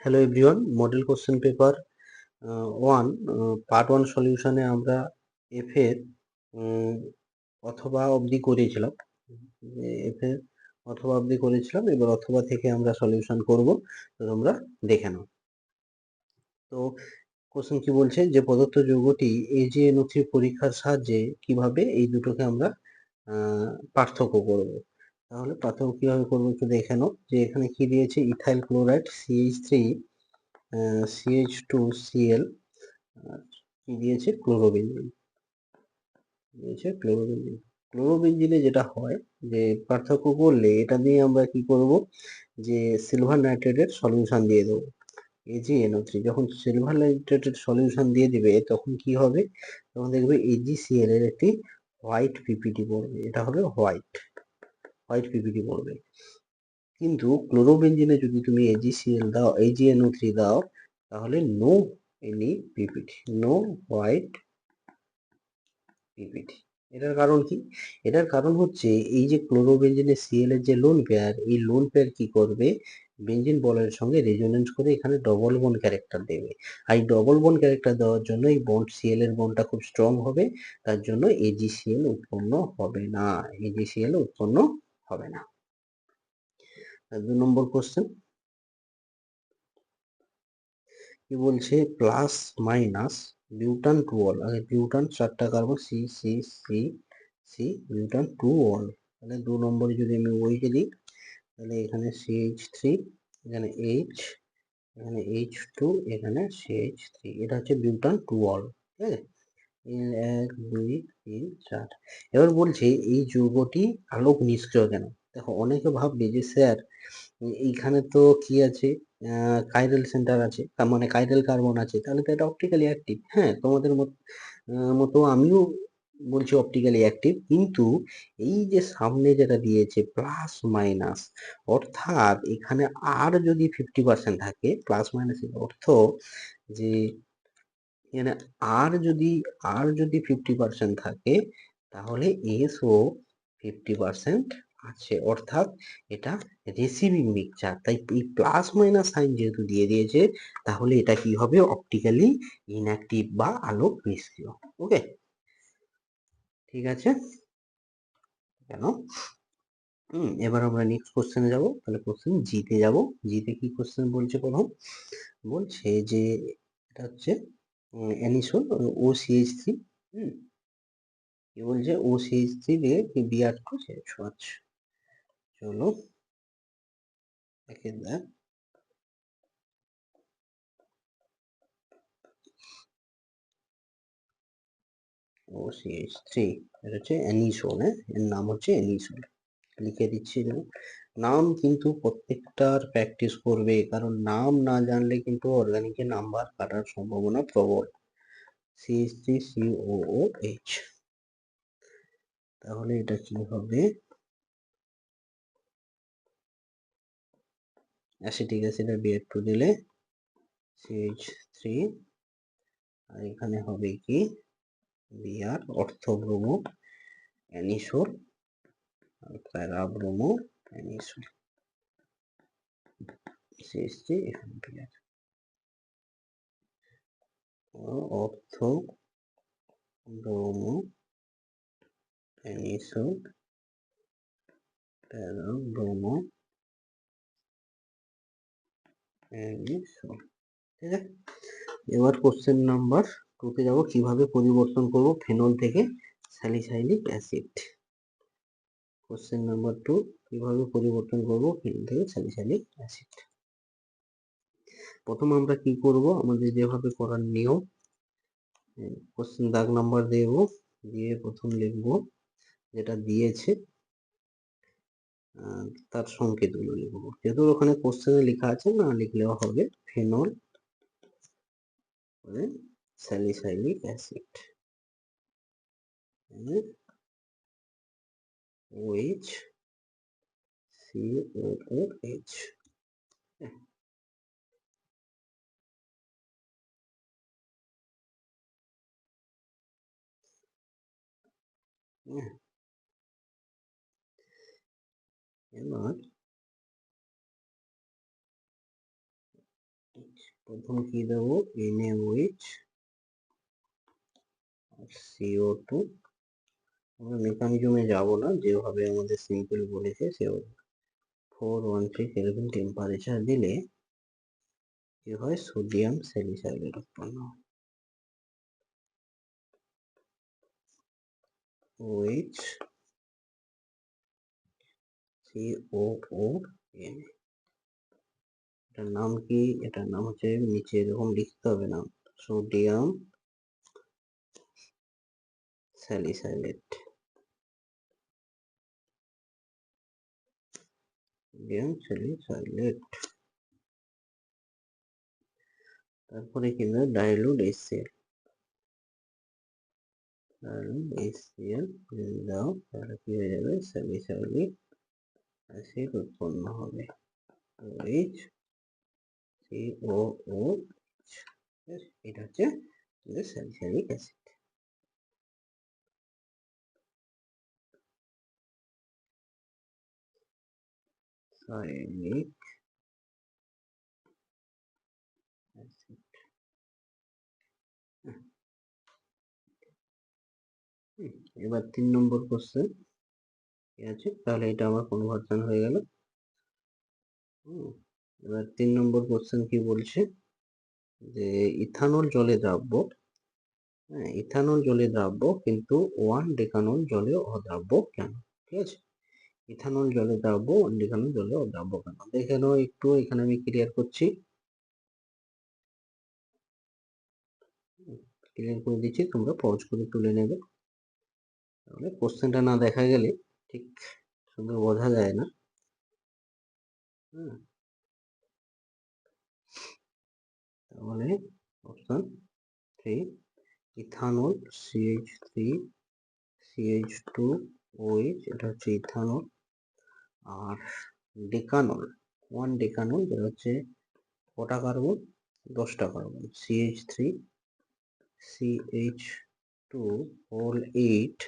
Hello everyone, model question paper 1 part 1 সলিউশনে আমরা F এর অথবা অবধি করেছিলাম। এফ এর অথবা অবধি করেছিলাম, এবার অথবা থেকে আমরা সলিউশন করব। তো তোমরা দেখে নাও। তো কোশ্চেন কি বলছে যে প্রদত্ত যৌগটি AgNO3 পরীক্ষার সাহায্যে কিভাবে এই দুটোকে আমরা পার্থক্য করব। তাহলে পার্থক্য কিভাবে করবো একটু দেখে নাও। যে এখানে কি দিয়েছে, ইথাইল ক্লোরাইড CH3 CH2Cl আর কি দিয়েছে, ক্লোরোবেনজিন দিয়েছে, ক্লোরোবেনজিন। ক্লোরোবেনজিনে যেটা হয় যে পার্থক্য করলে এটা দিয়ে আমরা কি করব, যে সিলভার নাইট্রেটের সলিউশন দিয়ে দেবো। AgNO3 যখন সিলভার নাইট্রেটের সলিউশন দিয়ে দিবে তখন কি হবে, তখন দেখবে AgCl এর একটি হোয়াইট পিপিটি পড়বে। এটা হবে হোয়াইট পিপিটি পড়বে। কিন্তু ক্লোরোবেনজিনে যদি তুমি AgCl দাও, AgNO3 দাও, তাহলে no any PPT, no white PPT. এটার কারণ কি? এটার কারণ হচ্ছে এই যে ক্লোরোবেনজিনের Cl এর যে লোন পেয়ার, এই লোন পেয়ার কি করবে, বেনজিন বলয়ের সঙ্গে রেজোনেন্স করে এখানে ডবল বন্ড ক্যারেক্টার দেবে। আর এই ডবল বন্ড ক্যারেক্টার দেওয়ার জন্য এই বন্ড Cl এর বন্ডটা খুব স্ট্রং হবে, তার জন্য AgCl উৎপন্ন হবে না, AgCl উৎপন্ন হবে না। 2 নম্বর কোশ্চেন কি বলছে, plus minus butane two ol. আগে বিউটান 4টা carbon C C C C, butane two ol. তাহলে 2 নম্বরে যদি আমি ওইকে দিই, তাহলে এখানে CH3, এখানে H, এখানে H2, এখানে CH3। এটা হচ্ছে বিউটান টু অল। ঠিক আছে, 1 2 3 4। এবার বলছে এই যৌগটি আলোক নিষ্ক্রিয় কেন। দেখো, অনেকে ভাববে যে স্যার এইখানে তো কি আছে, কাইরাল সেন্টার আছে, তার মানে কাইরাল কার্বন আছে, তাহলে তো এটা অপটিক্যালি অ্যাক্টিভ। হ্যাঁ, তোমাদের মতো আমিও বলছি অপটিক্যালি অ্যাক্টিভ, কিন্তু এই যে সামনে যেটা দিয়েছে প্লাস মাইনাস, অর্থাৎ এখানে আর যদি 50% থাকে, প্লাস মাইনাস এর অর্থ যে এখানে আর যদি 50% থাকে, তাহলে এসও 50% আছে, অর্থাৎ এটা রিসিভিং মিক্সচার। তাই এই প্লাস মাইনাস সাইন যেহেতু দিয়ে দিয়েছে, তাহলে এটা কি হবে, অপটিক্যালি ইনঅ্যাক্টিভ বা আলোক নিষ্ক্রিয়। ওকে, ঠিক আছে, কেন। এবার আমরা নেক্সট কোশ্চেনে যাব। তাহলে কোশ্চেন জিতে যাব। জিতে কি কোশ্চেন বলছে, প্রথম বলছে যে এটা হচ্ছে অ্যানিসোন OCH3। কি বলছে, OCH3 দিয়ে কি বিআর টু শেষ হচ্ছে। চলো দেখে দেখ, OCH3 এটা হচ্ছে অ্যানিসোন। এর নাম হচ্ছে অ্যানিসোন, লিখে দিচ্ছি। নাম কিন্তু প্রত্যেকটার প্র্যাকটিস করবে, কারণ নাম না জানলে কিন্তু অর্গানিকের নাম্বার কাটার সম্ভাবনা প্রবল। CH3COOH, তাহলে এটা কি হবে, অ্যাসিটিক অ্যাসিডের BR2 দিলে CH3, আর এখানে হবে কি বিআর অর্থব্রোমো অ্যানিসোর, আর প্যারাব্রোমো অ্যানিসোর, CH3 এখানে বিআর অর্থব্রোমো অ্যানিসোর প্যারাব্রোমো অ্যানিসোর। ঠিক আছে, এবার কোশ্চেন নাম্বার 2 তে যাব, কিভাবে পরিবর্তন করব ফেনল থেকে স্যালিসাইলিক অ্যাসিড। কোশ্চেন নাম্বার 2, কিভাবে পরিবর্তন করব ফেনল থেকে স্যালিসাইলিক অ্যাসিড। প্রথম আমরা কি করব, আমাদের যেভাবে করার নিয়ম, কোশ্চেন দাগ নাম্বার দেব, দিয়ে প্রথম লিখব যেটা দিয়েছে, তার সংকেতগুলো লিখব। যেহেতু ওখানে কোশ্চেনে লেখা আছে, না লিখলেও হবে, phenol salicylic acid OH COOH। এবার প্রথম কি দেবো, NaOH আর CO2। আমরা মেকানিজমে যাব না, যেভাবে আমাদের সিম্পল বলেছে সেভাবে 413 কেলভিন টেম্পারেচার দিলে কি হয়, সোডিয়াম স্যালিসাইলেট উৎপন্ন হয়। OH COON। এটার নাম কি, এটার নাম হচ্ছে নিচে এরকম লিখতে হবে না, সোডিয়াম স্যালিসাইলেট। Sodium salicylate. তারপরে কি দেবে, ডাইলুট HCl। ডাইলুট HCl যদি দাও তাহলে কি হয়ে যাবে, স্যালিসাইলিক অ্যাসিড উৎপন্ন হবে। OH COOH, এটা হচ্ছে স্যালিসাইলিক অ্যাসিড। সাইলিক অ্যাসিড। এবার 3 নম্বর কোশ্চেন ঠিক আছে, তাহলে এটা আমার কনভার্সন হয়ে গেল। এবার 3 নম্বর কোশ্চেন কি বলছে, যে ইথানল জলে দ্রাব্য, হ্যাঁ ইথানল জলে দ্রাব্য কিন্তু 1 ডেকানল জলে অদ্রাব্য কেন? ঠিক আছে, ইথানল জলে দ্রাব্য 1 ডেকানল জলে অদ্রাব্য কেন, দেখে নাও একটু, এখানে আমি ক্লিয়ার করছি, ক্লিয়ার করে দিচ্ছি, তোমরা পজ করে তুলে নেবে, তাহলে কোশ্চেনটা না দেখা গেলে ঠিক সুন্দর বোঝা যায় না। তাহলে অপশন 3 ইথানল CH3 CH2OH, এটা হচ্ছে ইথানল। আর ডেকানল 1 ডেকানল, যেটা হচ্ছে কটা কার্বন, 10টা carbon, CH3 CH2 whole 8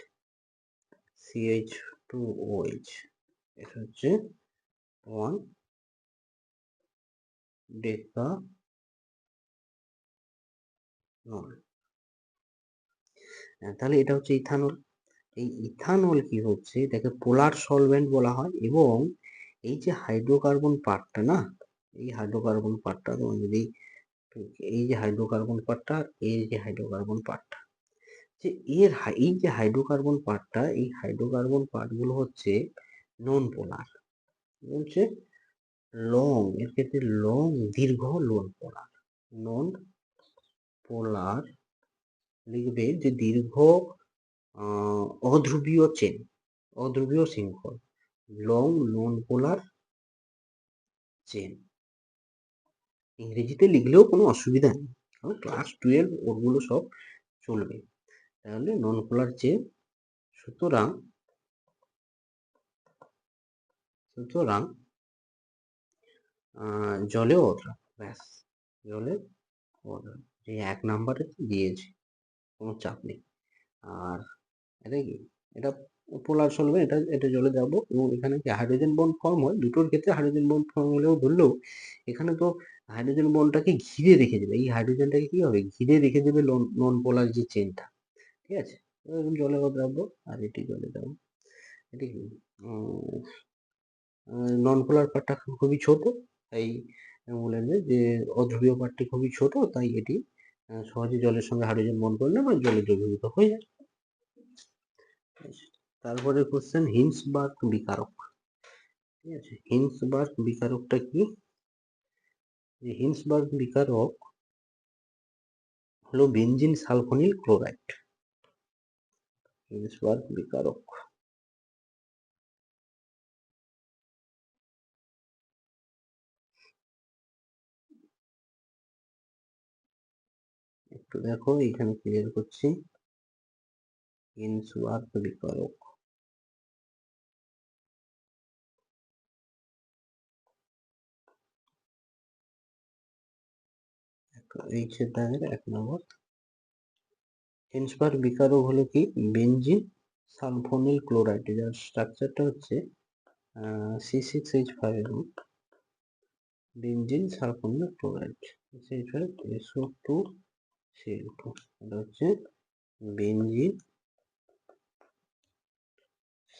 CH2OH, এটা হচ্ছে 1 ডেকানল। তাহলে এটা হচ্ছে ইথানল। এই ইথানল কি হচ্ছে, এটাকে পোলার সলভেন্ট বলা হয়, এবং এই যে হাইড্রোকার্বন পার্টটা না, এই হাইড্রোকার্বন পার্টটা যদি, এই যে হাইড্রোকার্বন পার্টটা, এই যে হাইড্রোকার্বন পার্টটা, যে এই যে হাইড্রোকার্বন পার্টটা, এই হাইড্রোকার্বন পার্টগুলো হচ্ছে নন পোলার, বলছে লং, এর ক্ষেত্রে লং, দীর্ঘ নন পোলার। নন পোলার লিখবে যে দীর্ঘ অধ্রুবীয় চেন, অধ্রুবীয় শৃঙ্খল, লং নন পোলার চেন। ইংরেজিতে লিখলেও কোনো অসুবিধা নেই, কারণ ক্লাস 12 ওগুলো সব চলবে। তাহলে নন পোলার চেন, সুতরাং সুতরাং জলেও অদ্রাব্য, ব্যাস, জলে অদ্রাব্য, যে 1 নাম্বারে দিয়েছি, কোনো চাপ নেই। আর এটা কি, এটা পোলার সলভেন্ট, এটা এটা জলে দ্রাব্য, এবং এখানে কি হাইড্রোজেন বন্ড ফর্ম হয়, দুটোর ক্ষেত্রে হাইড্রোজেন বন্ড ফর্ম হলেও ধরলেও এখানে তো হাইড্রোজেন বন্ডটাকে ঘিরে রেখে দেবে, এই হাইড্রোজেনটাকে কি হবে, ঘিরে রেখে দেবে নন পোলার যে চেনটা, ঠিক আছে, জলে অদ্রাব্য, আর এটি জলে দ্রাব্য। এটি কি নন পোলার পার্টটা খুবই ছোট, তাই বলে যে অধ্রুবীয় পার্টটি খুবই ছোট, তাই এটি সহজে জলের সঙ্গে হাইড্রোজেন বন্ড করলে বা জলে দ্রবীভূত হয়ে যায়। তারপরে কোশ্চেন হিন্সবার্গ বিকারক, ঠিক আছে, হিন্সবার্গ বিকারকটা কি, যে হিন্সবার্গ বিকারক হলো বেনজিন সালফোনিল ক্লোরাইড। হিন্সবার্গ বিকারক, একটু দেখো এখানে ক্লিয়ার করছি, হিন্সবার্গ বিকারক, এই দাগের 1 নম্বর। হিন্সবার্গ বিকারক হলো কি, বেনজিন সালফোনিল ক্লোরাইড, যার স্ট্রাকচারটা হচ্ছে C6H5, benzene সালফোনিল chloride, SO2 Cl2, এটা হচ্ছে বেনজিন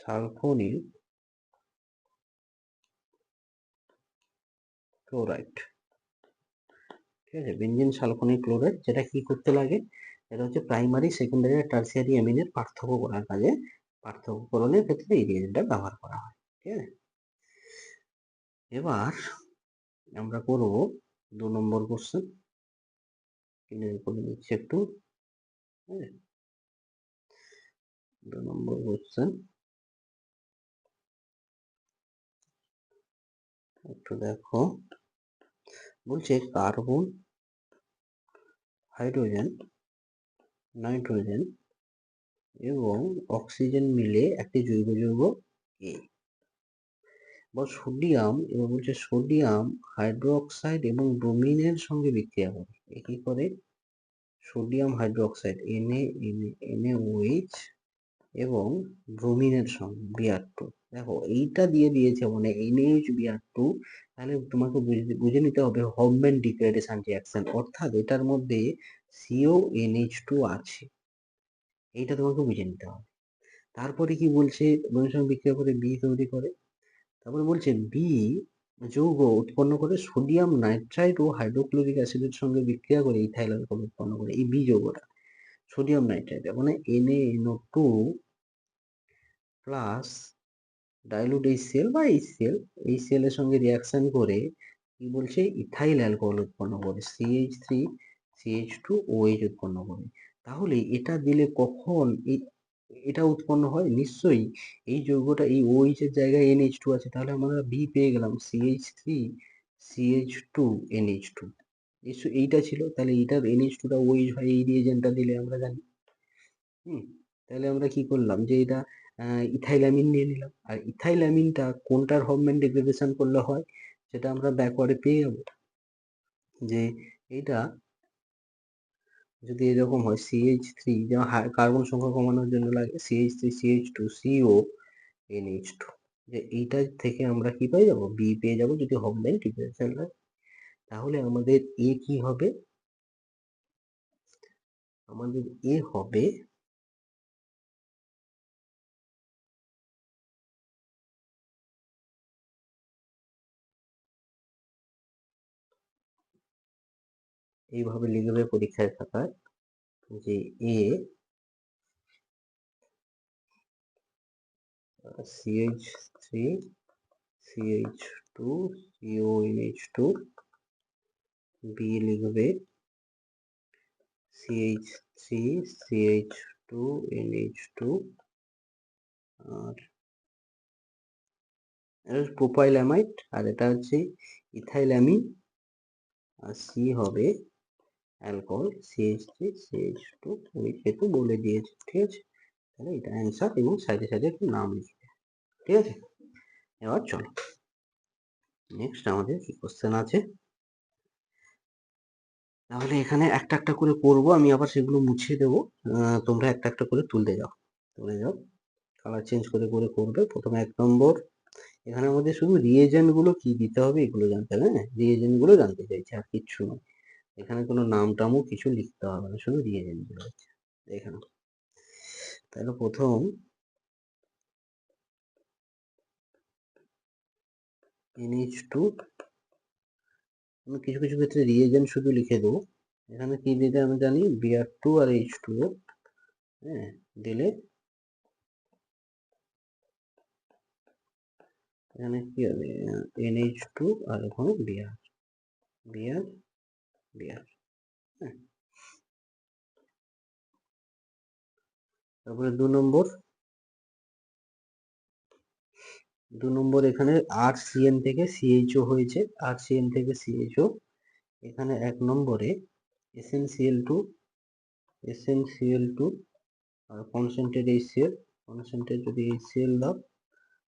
সালফোনিল ক্লোরাইড। ঠিক আছে, বেনজিন সালফোনিল ক্লোরাইড, যেটা কি করতে লাগে, এটা হচ্ছে প্রাইমারি, সেকেন্ডারি আর টার্সিয়ারি অ্যামিনের পার্থক্য করার কাজে, পার্থক্যকরণের ক্ষেত্রে এই রিয়েজেন্টটা ব্যবহার করা হয়। ঠিক আছে, এবার আমরা করব 2 নম্বর কোশ্চেন। করে নিচ্ছি একটু। 2 নম্বর কোশ্চেন, একটু দেখো। বলছে কার্বন, হাইড্রোজেন, নাইট্রোজেন এবং অক্সিজেন মিলে একটি জৈব যৌগ A, বা সোডিয়াম, এবং বলছে সোডিয়াম হাইড্রোক্সাইড এবং ব্রোমিনের সঙ্গে বিক্রিয়া করে। কি করে? সোডিয়াম হাইড্রোক্সাইড NaOH এবং ব্রোমিনের সঙ্গে Br2। দেখো এইটা দিয়ে দিয়েছে মানে NaHBr2, তাহলে তোমাকে বুঝে নিতে হবে হফম্যান ডিগ্রেডেশন রিঅ্যাকশন, অর্থাৎ এটার মধ্যে CONH2 আছে, এইটা তোমাকে বুঝে নিতে হবে। তারপরে কি বলছে, ব্রোমিনের সঙ্গে বিক্রিয়া করে বি তৈরি করে। তারপরে বলছে বি যৌগ উৎপন্ন করে সোডিয়াম নাইট্রাইট ও হাইড্রোক্লোরিক অ্যাসিডের সঙ্গে বিক্রিয়া করে ইথাইল অ্যালকোহল উৎপন্ন করে। এই বি যৌগটা সোডিয়াম নাইট্রাইট মানে NaNO2 প্লাস ডাইলুট HCl বা HCl এর সঙ্গে রিঅ্যাকশন করে কি বলছে ইথাইল অ্যালকোহল উৎপন্ন করে, CH3 CH2OH উৎপন্ন করে। তাহলে এটা দিলে কখন এটা উৎপন্ন হয়? নিশ্চয়ই এই যৌগটা, এই OH এর জায়গায় NH2 আছে, তাহলে আমরা বি পেয়ে গেলাম CH3 CH2NH2। এইটা ছিল, তাহলে এইটার NH2 টা OH হয় এই রিয়েজেন্টটা দিলে, আমরা জানি। তাহলে আমরা কি করলাম যে এটা ইথাইলামিন নিয়ে নিলাম, আর ইথাইলামিনটা কোনটার হফম্যান ডিগ্রেডেশন করলে হয় সেটা আমরা ব্যাকওয়ার্ডে পেয়ে যাবো, যে এইটা যদি এরকম হয় CH3, যেমন কার্বন সংখ্যা কমানোর জন্য লাগে CH3 CH2CO NH2, যে এইটা থেকে আমরা কি পেয়ে যাবো? বি পেয়ে যাবো যদি হফম্যান ডিগ্রেডেশন হয়। তাহলে আমাদের এ কি হবে? আমাদের এ হবে এইভাবে লিখবে পরীক্ষায় খাতায়, যে এ CH3 CH2 CONH2, B লিখবে CH3 CH2 NH2, আর প্রোপাইল অ্যামাইড, আর এটা হচ্ছে ইথাইলামিন, আর সি হবে অ্যালকোহল CH3 CH2, ওই যেহেতু বলে দিয়েছে। ঠিক আছে, তাহলে এটা অ্যান্সার, এবং সাইডে সাইডে একটু নাম লিখবে। ঠিক আছে, এবার চলো নেক্সট আমাদের কি কোশ্চেন আছে। তাহলে এখানে একটা একটা করে করবো, আমি আবার সেগুলো মুছে দেবো, তোমরা একটা একটা করে তুলে যাও, কালার চেঞ্জ করে করে করবে। প্রথমে 1 নম্বর, এখানে আমাদের শুধু রিয়েজেন্ট গুলো কি দিতে হবে এগুলো জানতে হবে, হ্যাঁ রিয়েজেন্ট গুলো জানতে চাইছে, আর কিচ্ছু নয়। এখানে কোনো নাম টামও কিছু লিখতে হবে না, শুধু রিয়েজেন্ট গুলো আছে এখানে। তাহলে প্রথম NH2, আমি কিছু কিছু ক্ষেত্রে রিয়েজেন্ট শুধু লিখে দেবো। এখানে কি দিতে আমি জানি, Br2 আর H2O, হ্যাঁ দিলে এখানে কি হবে, NH2 আর এখানে Br, Br, Br, হ্যাঁ। তারপরে 2 নম্বর, এখানে RCN থেকে CHO হয়েছে, RCN থেকে CHO। এখানে 1 নম্বরে SnCl2, SnCl2 আর কনসেন্ট্রেট HCl, কনসেন্ট্রেট যদি HCl দাও,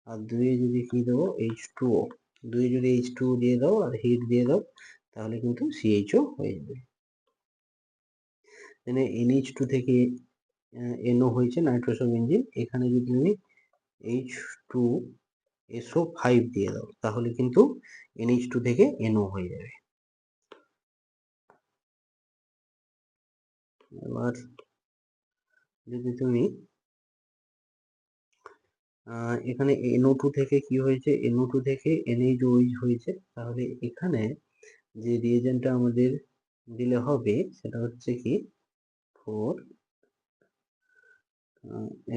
আর 2 এ যদি কি দেবো H2O, 2 এ যদি H2O দিয়ে দাও আর হিট দিয়ে দাও, তাহলে কিন্তু CHO হয়ে যাবে। এখানে NH2 থেকে NO হয়েছে, নাইট্রোজেন বেঞ্জিন। এখানে যদি আমি H2 SO5 দিয়ে দাও, তাহলে কিন্তু NH2 থেকে NO হয়ে যাবে। এবার যদি তুমি এখানে NO2 থেকে কি হয়েছে, NO2 থেকে NH2OH হয়েছে, তাহলে এখানে যে রিয়েজেন্টটা আমাদের দিলে হবে সেটা হচ্ছে কি 4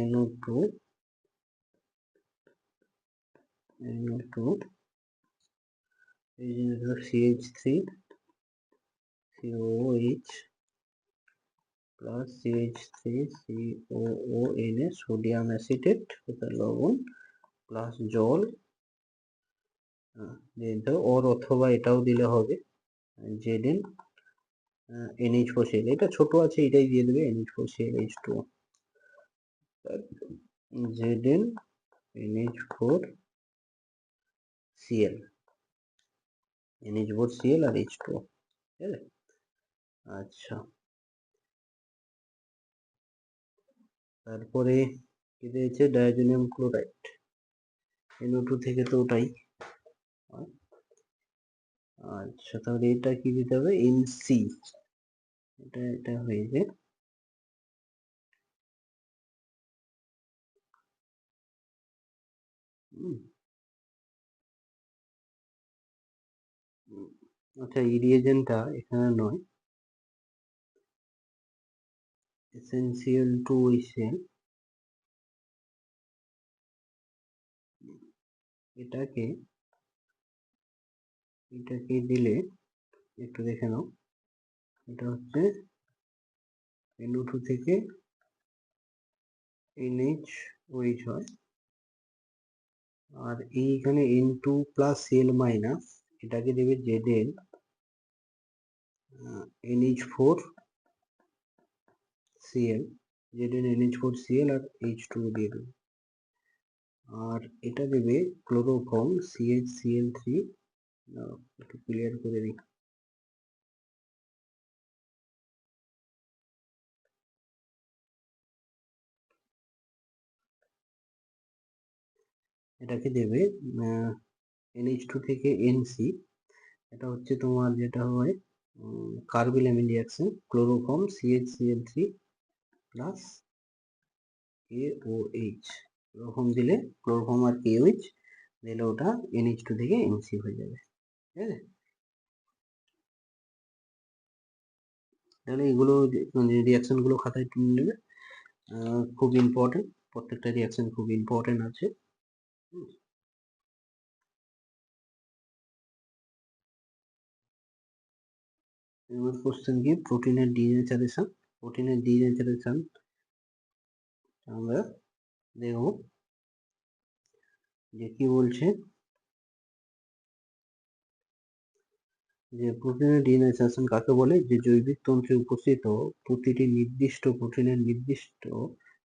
NO2 এই জিনিসটা CH3 COOH plus CH3 COON sodium acetate লবণ প্লাস জল, ওর অথবা এটাও দিলে হবে Zn NH4Cl, এটা ছোট আছে এটাই দিয়ে দেবে NH4Cl H2O, Zn NH4Cl NH4Cl আর H2O, ঠিক আছে? আচ্ছা, তারপরে কি দিয়েছে ডায়াজোনিয়াম ক্লোরাইড, NO2 থেকে তো ওটাই। আচ্ছা, তাহলে এটা কি দিতে হবে NC, এটা হয়েছে আচ্ছা, এই রিয়েজেন্টটা এখানে নয়, essential2 হইছে এটাকে দিলে একটু দেখে নাও, এটা হচ্ছে NO2 থেকে NH OH হয়, আর এইখানে N2 প্লাস Cl মাইনাস এটাকে দেবে Zn NH4Cl, Zn NH4Cl আর H2O দিয়ে দেবে, আর এটা দেবে ক্লোরোফর্ম CHCl3, একটু ক্লিয়ার করে দিই, এটাকে দেবে NH2 থেকে NC, এটা হচ্ছে তোমার যেটা হয় carbyl amine reaction, chloroform CHCl3 plus KOH, chloroform দিলে ক্লোরোফর্ম আর KOH দিলে ওটা NH2 থেকে NC হয়ে যাবে, ঠিক আছে? তাহলে এগুলো রিঅ্যাকশন গুলো খাতায় তুলে নেবে, খুব ইম্পর্টেন্ট, প্রত্যেকটা রিঅ্যাকশন খুব ইম্পর্টেন্ট আছে। এবার কোশ্চেন কি প্রোটিনের ডিনেচারেশন, প্রোটিনের ডিনেচারেশন আমরা দেখব যে কি বলছে, যে প্রোটিনের ডিনেচারেশন কাকে বলে, যে জৈবিক তন্ত্রে উপস্থিত প্রতিটি নির্দিষ্ট প্রোটিনের নির্দিষ্ট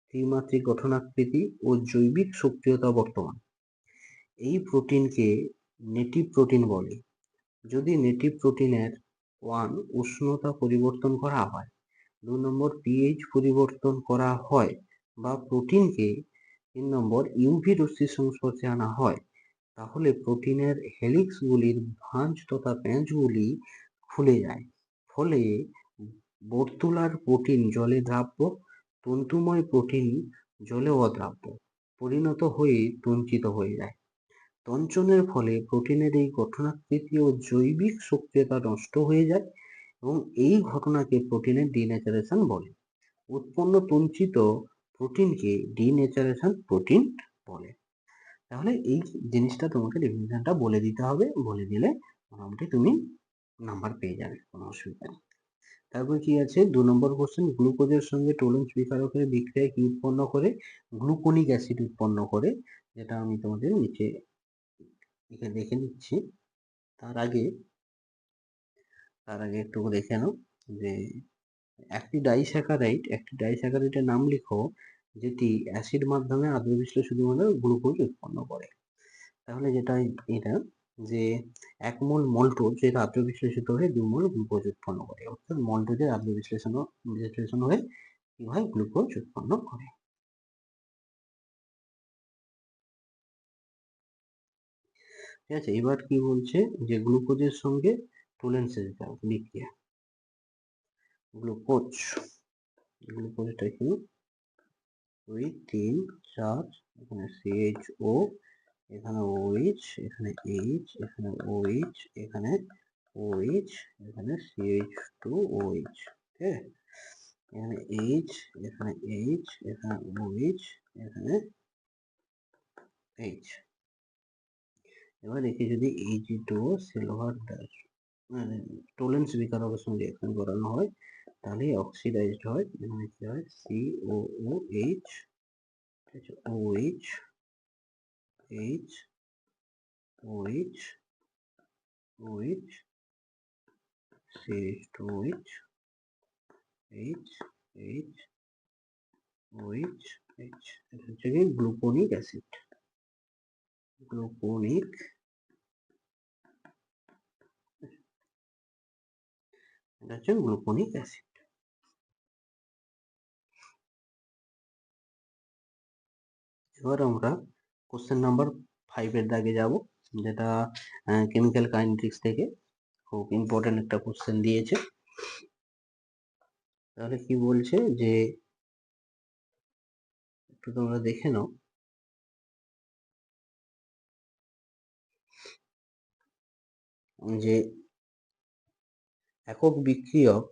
ত্রিমাত্রিক গঠনাকৃতি ও জৈবিক সক্রিয়তা বর্তমান, এই প্রোটিনকে নেটিভ প্রোটিন বলে। যদি নেটিভ প্রোটিনের 1 উষ্ণতা পরিবর্তন করা হয়, 2 নম্বর pH পরিবর্তন করা হয়, বা প্রোটিনকে 3 নম্বর ইউভি রশ্মির সংস্পর্শে আনা হয়, তাহলে প্রোটিনের হেলিক্সগুলির ভাঁজ তথা প্যাঁচগুলি খুলে যায়, ফলে বর্তুলার প্রোটিন জলে দ্রাব্য, তন্তুময় প্রোটিন জলে অদ্রাব্য পরিণত হয়ে তঞ্চিত হয়ে যায়। তঞ্চনের ফলে প্রোটিনের এই গঠনাকৃতি ও জৈবিক সক্রিয়তা নষ্ট হয়ে যায় এবং এই ঘটনাকে প্রোটিনের ডিনেচারেশন বলে। উৎপন্ন তঞ্চিত প্রোটিনকে ডিনেচারেশন প্রোটিন বলে। তাহলে এই জিনিসটা তোমাকে ডেফিনিশনটা বলে দিতে হবে, বলে দিলে মোটামুটি তুমি নাম্বার পেয়ে যাবে, কোনো অসুবিধা নেই। তারপর কি আছে 2 নম্বর কোশ্চেন, গ্লুকোজের সঙ্গে টোলেন্স বিকারকের বিক্রিয়ায় কি উৎপন্ন করে, গ্লুকোনিক অ্যাসিড উৎপন্ন করে, যেটা আমি তোমাদের নিচে দেখে নিচ্ছি। তার আগে একটু দেখে নাও যে একটি ডাইস্যাকারাইডের নাম লিখো যেটি অ্যাসিড মাধ্যমে আদ্র বিশ্লেষিত হলে গ্লুকোজ উৎপন্ন করে। তাহলে যেটা এটা যে 1 মোল মল্টোজ যেটা আদ্র বিশ্লেষিত হয়ে 2 মোল গ্লুকোজ উৎপন্ন করে, অর্থাৎ মল্টোজের আদ্র বিশ্লেষণ হয়ে কি হয় গ্লুকোজ উৎপন্ন করে। ঠিক আছে, এবার কি বলছে যে গ্লুকোজের সঙ্গে টোলেন্সের বিক্রিয়া। গ্লুকোজটা কি 2 3 4, এখানে CHO, এখানে OH, এখানে H, এখানে OH, এখানে OH, এখানে CH2OH, ঠিক আছে, এখানে H, এখানে H, এখানে OH, এখানে H। এবার একে যদি Ag2O সিলভার মানে টোলেন্স বিকারকের সঙ্গে রিঅ্যাকশন করানো হয় তাহলে অক্সিডাইজড হয়, এখানে কি হয় COOH, OH, H, OH, OH, CH2OH, H, H, OH, H। এটা হচ্ছে কি গ্লুকোনিক অ্যাসিড। গ্লুকোনিক এটা হচ্ছে গ্লুকোনিক অ্যাসিড। এবার আমরা কোশ্চেন নাম্বার 5 এর দাগে যাব, যেটা কেমিক্যাল কাইনেটিক্স থেকে খুব ইম্পর্টেন্ট একটা কোশ্চেন দিয়েছে। তাহলে কি বলছে যে একটু তোমরা দেখে নাও যে একক বিক্রিয়ক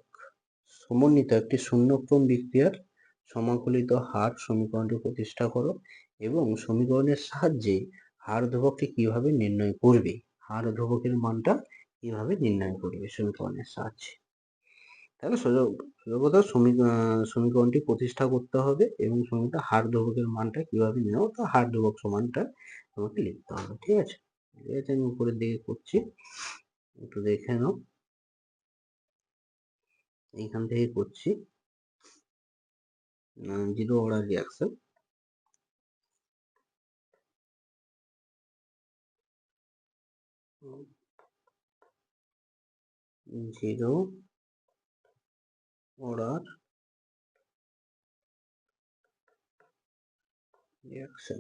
সমন্বিত একটি শূন্যক্রম বিক্রিয়ার সমাকলিত হার সমীকরণটি প্রতিষ্ঠা করো এবং সমীকরণের সাহায্যে হার ধ্রুবকটি কিভাবে নির্ণয় করবে, হার ধ্রুবকের মানটা কিভাবে নির্ণয় করবে সমীকরণের সাহায্যে। তাহলে সোজা কথা সমীকরণটি প্রতিষ্ঠা করতে হবে এবং সঙ্গে হার ধ্রুবকের মানটা কিভাবে নেওয়া, তো হার ধ্রুবক সমানটা আমাকে লিখতে হবে। ঠিক আছে, এটা আমি উপরের দিকে করছি, একটু দেখে নাও। এইখান থেকে করছি zero order reaction. Zero order reaction.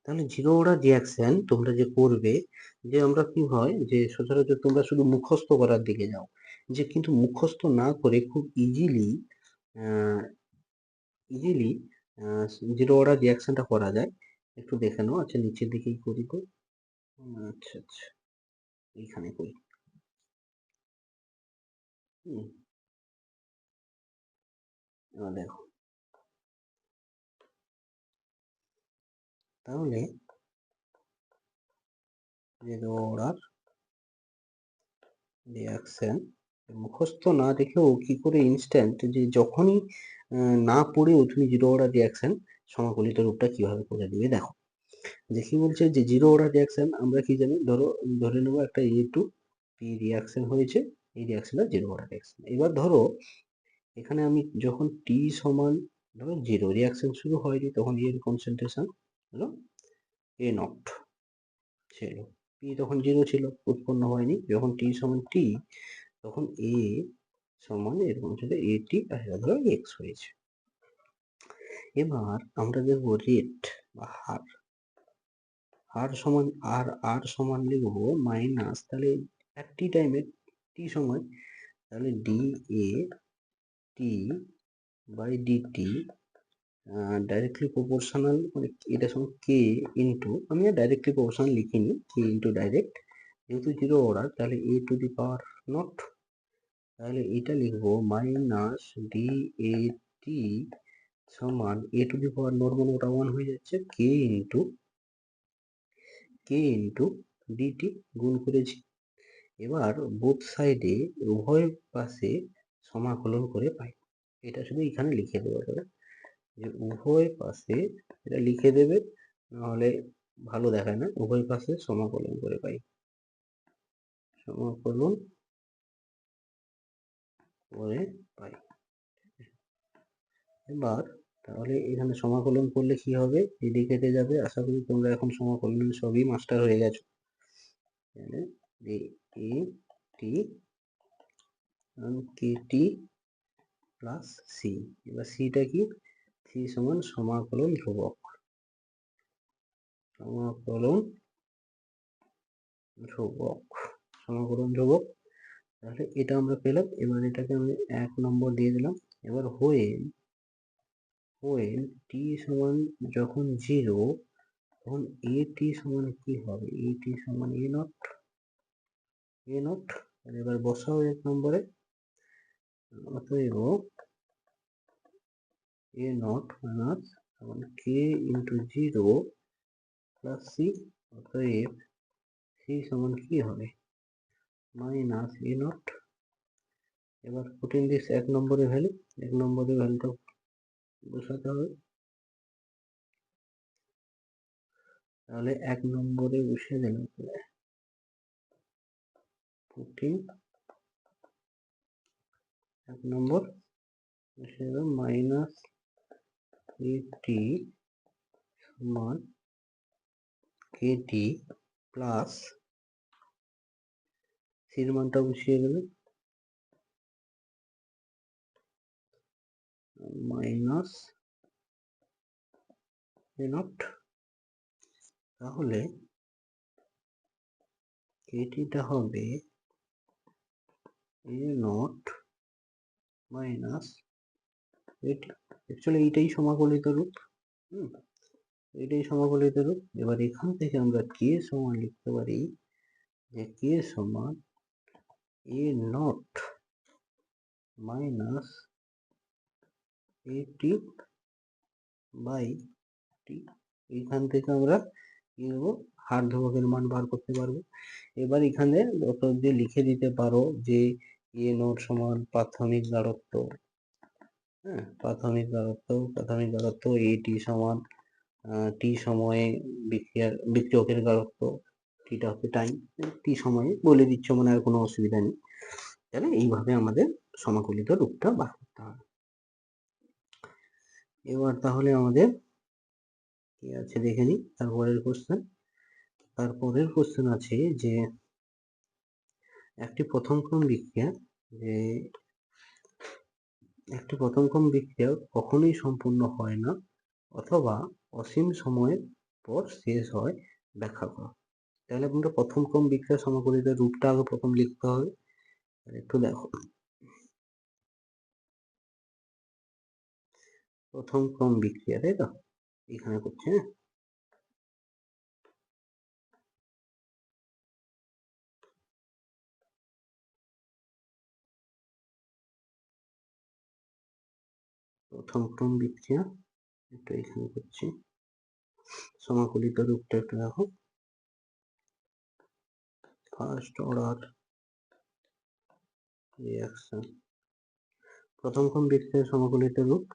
তাহলে জিরো অর্ডার রিঅ্যাকশন তোমরা যে করবে, যে আমরা কি হয় যে সচরাচর তোমরা শুধু মুখস্থ করার দিকে যাও, যে কিন্তু মুখস্থ না করে খুব ইজিলি জিরো অর্ডার রিঅ্যাকশনটা করা যায়। একটু দেখে নাও। আচ্ছা নিচের দিকেই করি তো। আচ্ছা আচ্ছা, এইখানে করি। এবার দেখো, তাহলে জিরো অর্ডার রিঅ্যাকশন মুখস্থ না দেখেও কি করে ইনস্ট্যান্ট, যে যখনই না পড়েও তুমি জিরো অর্ডার রিঅ্যাকশন সমাকলিত রূপটা কিভাবে করে দিবে দেখো। যে কি বলছে যে জিরো অর্ডার রিঅ্যাকশন আমরা কি জানি, ধরে নেবো একটা A2P রিঅ্যাকশন হয়েছে, এই রিঅ্যাকশনটা জিরো অর্ডার রিঅ্যাকশন। এবার ধরো এখানে আমি যখন টি সমান ধরো জিরো, রিঅ্যাকশন শুরু হয়নি, তখন এর কনসেন্ট্রেশন হলো A0 ছিল, পি তখন জিরো ছিল, উৎপন্ন হয়নি। যখন টি সমান টি তখন এ সমান এরকম ছিল এটি, আর এটা ধরো এক্স হয়েছে। এবার আমরা দেখবো রেট বা হার। হার সমান আর সমান লিখবো মাইনাস, তাহলে এক টি টাইমে টি সময়, তাহলে D A T by DT directly proportional, মানে এটা সমান কে ইন্টু, আমি আর ডাইরেক্টলি প্রপোর্শনাল লিখিনি, কে ইন্টু ডাইরেক্ট, যেহেতু জিরো অর্ডার তাহলে এ টু দি পাওয়ার নট, তাহলে এটা লিখবো মাইনাস ডি এ টি সমান এ টু দি পাওয়ার নট, মানে ওটা 1 হয়ে যাচ্ছে, কে ইন্টু ডিটি গুণ করেছি। এবার বোথ সাইডে উভয় পাশে সমাকলন করে পাই। এটা শুধু এখানে লিখে দেবো, যে উভয় পাশে, এটা লিখে দেবে নাহলে ভালো দেখায় না, উভয় পাশে সমাকলন করে পাই, সমাকলন করে পাই। এবার তাহলে এখানে সমাকলন করলে কি হবে, এদিকে কেটে যাবে। আশা করি তোমরা এখন সমাকলন সবই মাস্টার হয়ে গেছো। এ টি কে টি প্লাস সি, এবার সিটা কি, সি সমান সমাকলন ধ্রুবক, সমাকলন ধ্রুবক, সমাকলন ধ্রুবক। তাহলে এটা আমরা পেলাম। এবার এটাকে আমি 1 নম্বর দিয়ে দিলাম। এবার হোয়েন টি সমান যখন 0, তখন এ টি সমান কি হবে? এ টি সমান এ নট। এবার বসাও 1 নম্বরে। অতএব A nought minus K into 0 plus C. অতএব সি সমান কি হবে? Minus A nought. এবার পুট ইন দিস 1 নম্বরের ভ্যালু। 1 নম্বরের ভ্যালুটা বসাতে হবে। তাহলে 1 নম্বরে বসিয়ে দিলাম। পুটিং 1 নম্বর বসিয়ে দিলাম মাইনাস এটি সমান কেটি প্লাস সির মানটা বসিয়ে দিলাম মাইনাস এ নট। তাহলে কেটিটা হবে এ নট মাইনাস এটি। অ্যাকচুয়ালি এইটাই সমাকলিত রূপ। এটাই সমাকলিত রূপ। এবার এখান থেকে আমরা কে সমান লিখতে পারি যে কে সমান এ নট মাইনাস এটি বাই টি। এইখান থেকে আমরা কি নেব? হার ধ্রুবকের মান বার করতে পারবো। এবার এখানে যত দিয়ে লিখে দিতে পারো যে এ নট সমান প্রাথমিক গাঢ়ত্ব। হ্যাঁ, প্রাথমিক গাঢ়ত্ব এটি সমান টি সময়ে বিক্রিয়কের গাঢ়ত্ব। টিটা হচ্ছে টাইম। টি সময়ে বলে দিচ্ছ, মানে আর কোনো অসুবিধা নেই। তাহলে এইভাবে আমাদের সমাকলিত রূপটা বার করতে হবে। এবার তাহলে আমাদের কি আছে দেখে নিই তারপরের কোশ্চেন আছে যে একটি প্রথম ক্রম বিক্রিয়া কখনোই সম্পূর্ণ হয় না অথবা অসীম সময়ের পর শেষ হয়, ব্যাখ্যা করো। তাহলে আমরা প্রথম ক্রম বিক্রিয়া সমাকলিত রূপটা আগে প্রথম লিখতে হবে। একটু দেখো, প্রথম ক্রম বিক্রিয়া, তাই তো এখানে করছে। প্রথম ক্রম বিক্রিয়া একটু এখানে করছি। সমাকলিত রূপটা একটু দেখো। ফার্স্ট অর্ডার রিঅ্যাকশন, প্রথম ক্রম বিক্রিয়ার সমাকলিত রূপ,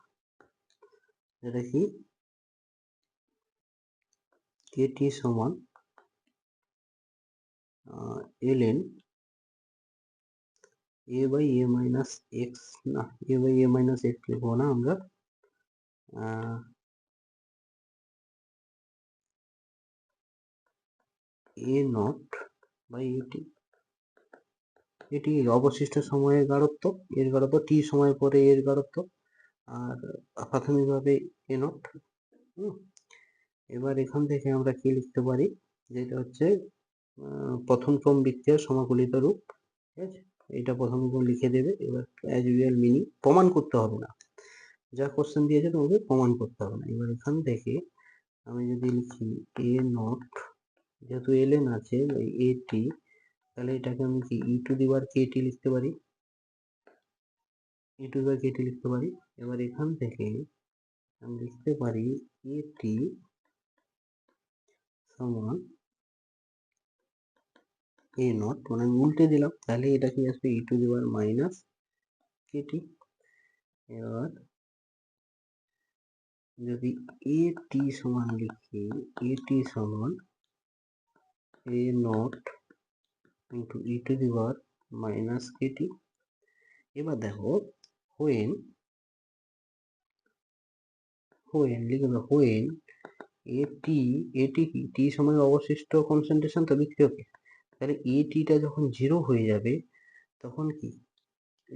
এটা কি? কেটি সমান ln a by a minus X, না a by a minus X লিখবো না আমরা, a নট বাই এটি। এটি অবশিষ্ট সময়ের গাঢ়ত্ব, এর গাঢ়ত্ব টি সময় পরে এর গাঢ়ত্ব, আর প্রাথমিকভাবে এ নট। এবার এখান থেকে আমরা কি লিখতে পারি, যেটা হচ্ছে প্রথম ক্রম বিক্রিয়ার সমাকলিত রূপ। ঠিক আছে, এটা প্রথম ক্রম লিখে দেবে। এবার অ্যাজ ইউজুয়াল মিনিং প্রমাণ করতে হবে না, যা কোশ্চেন দিয়েছে তোমাকে প্রমাণ করতে হবে না। এবার এখান থেকে আমি যদি লিখি এ নট, যেহেতু ln আছে এটি, তাহলে এটাকে আমি কি ই টু দি পাওয়ার কেটি লিখতে পারি, ই টু দি পাওয়ার কেটি লিখতে পারি। এবার এখান থেকে আমি লিখতে পারি এটি সমান এ নট, মানে আমি উল্টে দিলাম, তাহলে এটা কি আসবে e to the power minus KT. এবার যদি এ টি সমান লিখি, এ টি সমান A nought into e to the power minus KT. এবার দেখো হোয়েন লিখে দাও, হোয়েন এটি কি টি সময় অবশিষ্ট কনসেন্ট্রেশন তো বিক্রিয়কে, তাহলে এটিটা যখন 0 হয়ে যাবে তখন কি,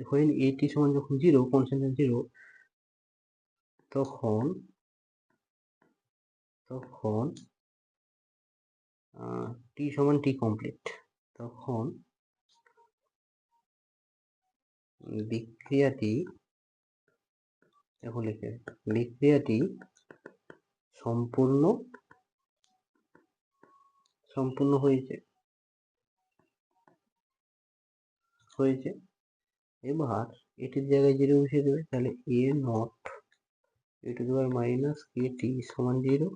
হোয়েন এটি সমান যখন 0, কনসেন্ট্রেশন 0, তখন টি সমান টি কমপ্লিট, তখন বিক্রিয়াটি, এখন লিখে বিক্রিয়াটি সম্পূর্ণ হয়েছে। এবার এটির জায়গায় 0 বসিয়ে দেবে, তাহলে A nought e to the power minus K T সমান 0,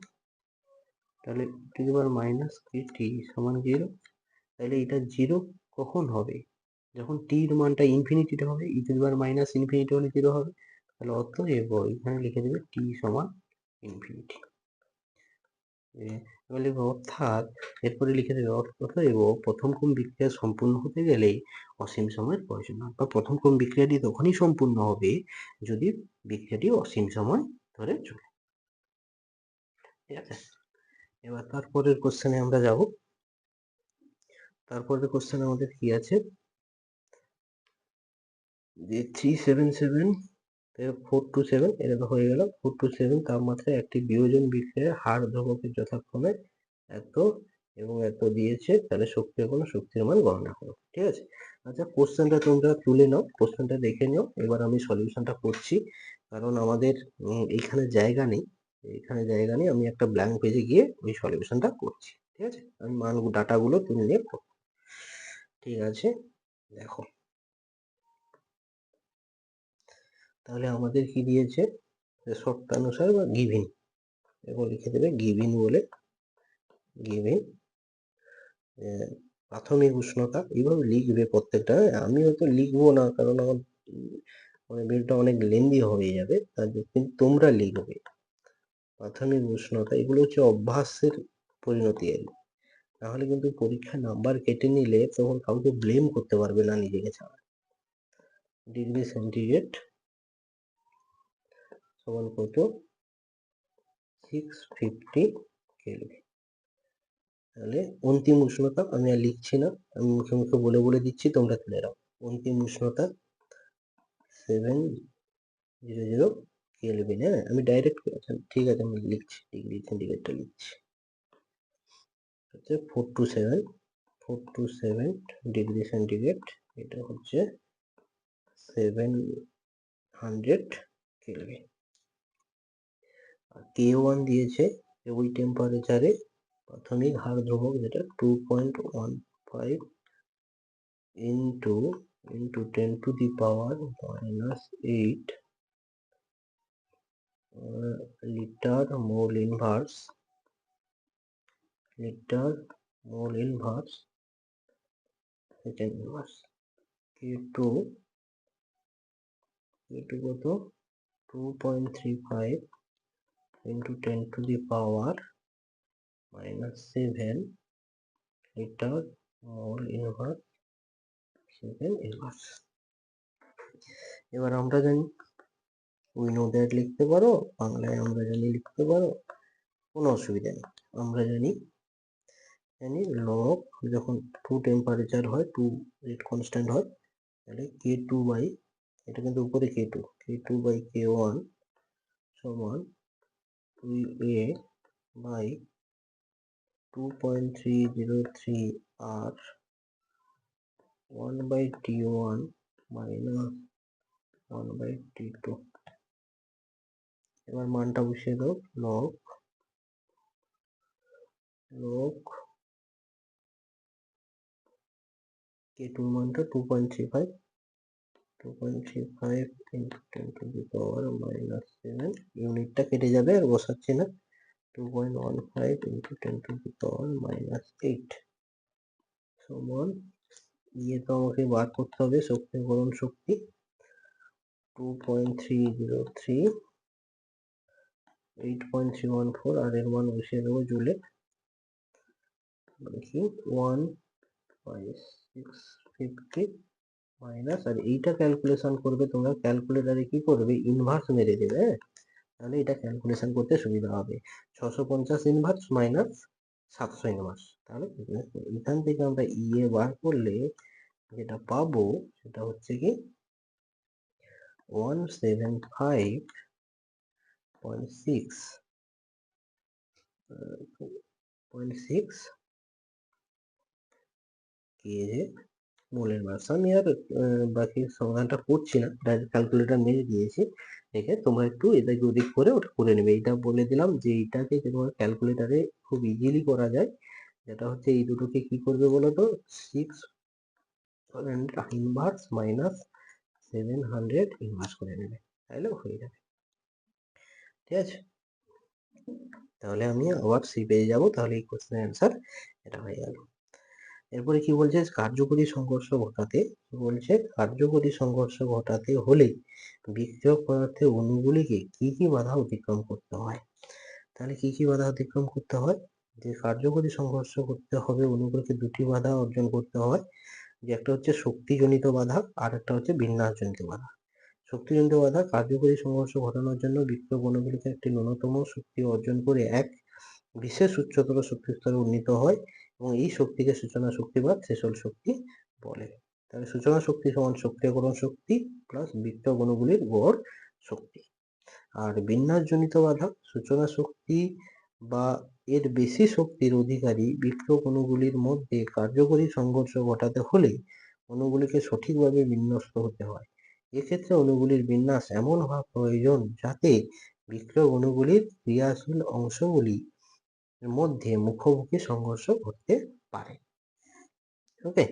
তাহলে e to the power minus K T সমান 0। তাহলে এটা 0 কখন হবে? যখন টি এর মানটা ইনফিনিটিতে হবে, e to the power minus infinity হলে 0 হবে। তাহলে অতএব এখানে লিখে দেবে টি সমান ইনফিনিটি। অর্থাৎ এরপরে লিখে দেবে অতএব প্রথম ক্রম বিক্রিয়া সম্পূর্ণ হতে গেলে অসীম সময়ের প্রয়োজন হয়, বা প্রথম ক্রম বিক্রিয়াটি তখনই সম্পূর্ণ হবে যদি বিক্রিয়াটি অসীম সময় ধরে চলে। ঠিক আছে, এবার তারপরের কোশ্চেনে আমরা যাব। তারপরের কোশ্চেনে আমাদের কি আছে, যে 377 427, এটা তো হয়ে গেল। 427 তাপমাত্রায় একটি বিয়োজন বিক্রিয়ার হার ধ্রুবকের যথাক্রমে এত এবং এত দিয়েছে, তাহলে শক্তির কোনো শক্তির মান গণনা করো। ঠিক আছে, আচ্ছা কোশ্চেনটা তোমরা তুলে নাও, কোশ্চেনটা দেখে নাও। এবার আমি সলিউশনটা করছি, কারণ আমাদের এইখানে জায়গা নেই, আমি একটা ব্ল্যাঙ্ক পেজে গিয়ে ওই সলিউশনটা করছি। ঠিক আছে, আমি ডাটাগুলো তুলে নিয়ে করব। ঠিক আছে, দেখো তাহলে আমাদের কি দিয়েছে, শর্তানুসার বা গিভিন, এবার লিখে দেবে গিভিন বলে, গিভিন প্রাথমিক উষ্ণতা। এইভাবে লিখবে প্রত্যেকটা, আমি হয়তো লিখবো না কারণ আমার ভিডিওটা অনেক লেন্দি হয়ে যাবে, তার জন্য কিন্তু তোমরা লিখবে। প্রাথমিক উষ্ণতা, এগুলো হচ্ছে অভ্যাসের পরিণতি আর কি। নাহলে কিন্তু পরীক্ষায় নাম্বার কেটে নিলে তখন কাউকে ব্লেম করতে পারবে না নিজেকে ছাড়া। ডিগ্রি সেন্টিগ্রেড সমান কত, 650 কেলভিন। তাহলে অন্তিম উষ্ণতা আমি আর লিখছি না, আমি মুখে মুখে বলে বলে দিচ্ছি, তোমরা তুলে নাও। অন্তিম উষ্ণতা 700 কেলভিন। হ্যাঁ, আমি ডাইরেক্ট, ঠিক আছে আমি লিখছি, ডিগ্রি সেন্টিগ্রেডটা লিখছি, হচ্ছে 427 ডিগ্রি সেন্টিগ্রেড, এটা হচ্ছে 700 কেলভিন। আর K1 দিয়েছে ওই টেম্পারেচারে প্রাথমিক হার ধ্রুবক, যেটা 2.15 into 10 to the power minus 8 liter mole inverse second inverse। K2 কত, 2.35 into 10 to the power minus 7 liter mole inverse second inverse। এবার আমরা জানি উই নো দ্যাট লিখতে পারো, বাংলায় আমরা জানি লিখতে পারো, কোনো অসুবিধা নেই। আমরা জানি লগ যখন 2 টেম্পারেচার হয়, 2 রেট কনস্ট্যান্ট হয়, তাহলে K2 বাই, এটা কিন্তু উপরে K2 বাই K1 সমান 2A বাই 2.303 আর 1 by T1 minus 1 by T2। এবার মানটা বসিয়ে দাও, লগ K2 মানটা 2.35 into 10 to the power minus 7, ইউনিটটা কেটে যাবে আর বসাচ্ছি না, 2.15 into 10 to the power minus 8 সমান, ইয়ে তো আমাকে বার করতে হবে শক্তি গ্রহণ শক্তি, 2.303 8.314, আর এর মান বসিয়ে দেবো জুলে, দেখি 1/650 মাইনাস, আর এইটা ক্যালকুলেশন করবে তোমরা, ক্যালকুলেটারে কি করবে, ইনভার্স মেরে দেবে, হ্যাঁ, তাহলে এটা ক্যালকুলেশন করতে সুবিধা হবে। 650 ইনভার্স মাইনাস 700 ইনভার্স, তাহলে এখান থেকে আমরা ইয়ে বার করলে যেটা পাবো সেটা হচ্ছে কি 175.6 কেজে মোলের মাস। আমি আর বাকি সমাধানটা করছি না, ডাইরেক্ট ক্যালকুলেটর মেরে দিয়েছি। দেখে তোমরা একটু এদিক ওদিক করে ওটা করে নেবে। এটা বলে দিলাম যে এইটাকে তোমার ক্যালকুলেটারে খুব ইজিলি করা যায়। যেটা হচ্ছে এই দুটোকে কি করবে বলো তো, 600 ইনভার্স মাইনাস 700 ইনভার্স করে নেবে, তাহলে হয়ে যাবে। ঠিক আছে, তাহলে আমি আবার সেই পেয়ে যাব, তাহলে এই কোশ্চেনের অ্যান্সার এটা হয়ে গেল। এরপরে কি বলছে, কার্যকরী সংঘর্ষ ঘটাতে, কি বলছে কার্যকরী সংঘর্ষ ঘটাতে হলে বিক্রিয়ক পদার্থের অণুগুলিকে কি কি বাধা অতিক্রম করতে হয়। তাহলে কি কি বাধা অতিক্রম করতে হয়, যে কার্যকরী সংঘর্ষ করতে হবে অণুগুলিকে দুটি বাধা অর্জন করতে হয়, যে একটা হচ্ছে শক্তিজনিত বাধা আর একটা হচ্ছে বিন্যাসজনিত বাধা। শক্তিজনিত বাধা, কার্যকরী সংঘর্ষ ঘটানোর জন্য বিক্রিয়ক অণুগুলিকে একটি ন্যূনতম শক্তি অর্জন করে এক বিশেষ উচ্চতর শক্তি স্তরে উন্নীত হয় এবং এই শক্তিকে সূচনা শক্তি বা থ্রেশহোল্ড শক্তি বলে। তাহলে সূচনা শক্তি সমান সক্রিয়করণ শক্তি প্লাস বিক্রিয়ক অণুগুলির গড় শক্তি। আর বিন্যাসজনিত বাধা, সূচনা শক্তি বা এর বেশি শক্তির অধিকারী বিক্রিয়ক অণুগুলির মধ্যে কার্যকরী সংঘর্ষ ঘটাতে হলে অণুগুলিকে সঠিকভাবে বিন্যস্ত হতে হয়। এক্ষেত্রে অণুগুলির বিন্যাস এমন হওয়া প্রয়োজন যাতে বিক্রিয়ক অণুগুলির ক্রিয়াশীল অংশগুলি মধ্যে মুখোমুখি সংঘর্ষ ঘটতে পারে। ওকে,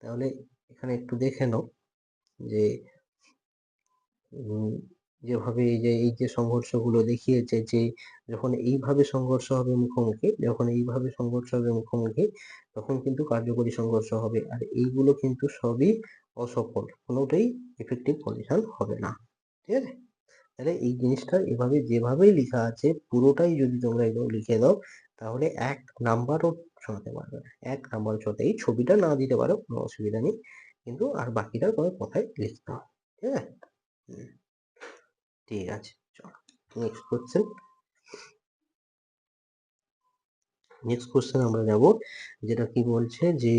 তাহলে এখানে একটু দেখে নাও যে যেভাবে এই যে সংঘর্ষগুলো দেখিয়েছে, যে যখন এইভাবে সংঘর্ষ হবে মুখোমুখি, যখন এইভাবে সংঘর্ষ হবে মুখোমুখি, তখন কিন্তু কার্যকরী সংঘর্ষ হবে। আর এইগুলো কিন্তু সবই অসফল, কোনোটাই এফেক্টিভ কন্ডিশন হবে না। ঠিক আছে, তাহলে এই জিনিসটা এভাবে যেভাবেই লেখা আছে পুরোটাই যদি তোমরা একদম লিখে দাও, তাহলে 1 নাম্বারও শোনাতে পারবে না, 1 নাম্বার শোনাতে, এই ছবিটা না দিতে পারো কোনো অসুবিধা নেই, কিন্তু আর বাকিটা তোমার কথায় লিখতে হবে। ঠিক আছে, ঠিক আছে, চলো নেক্সট কোশ্চেন। নেক্সট কোশ্চেন আমরা যাব, যেটা কি বলছে যে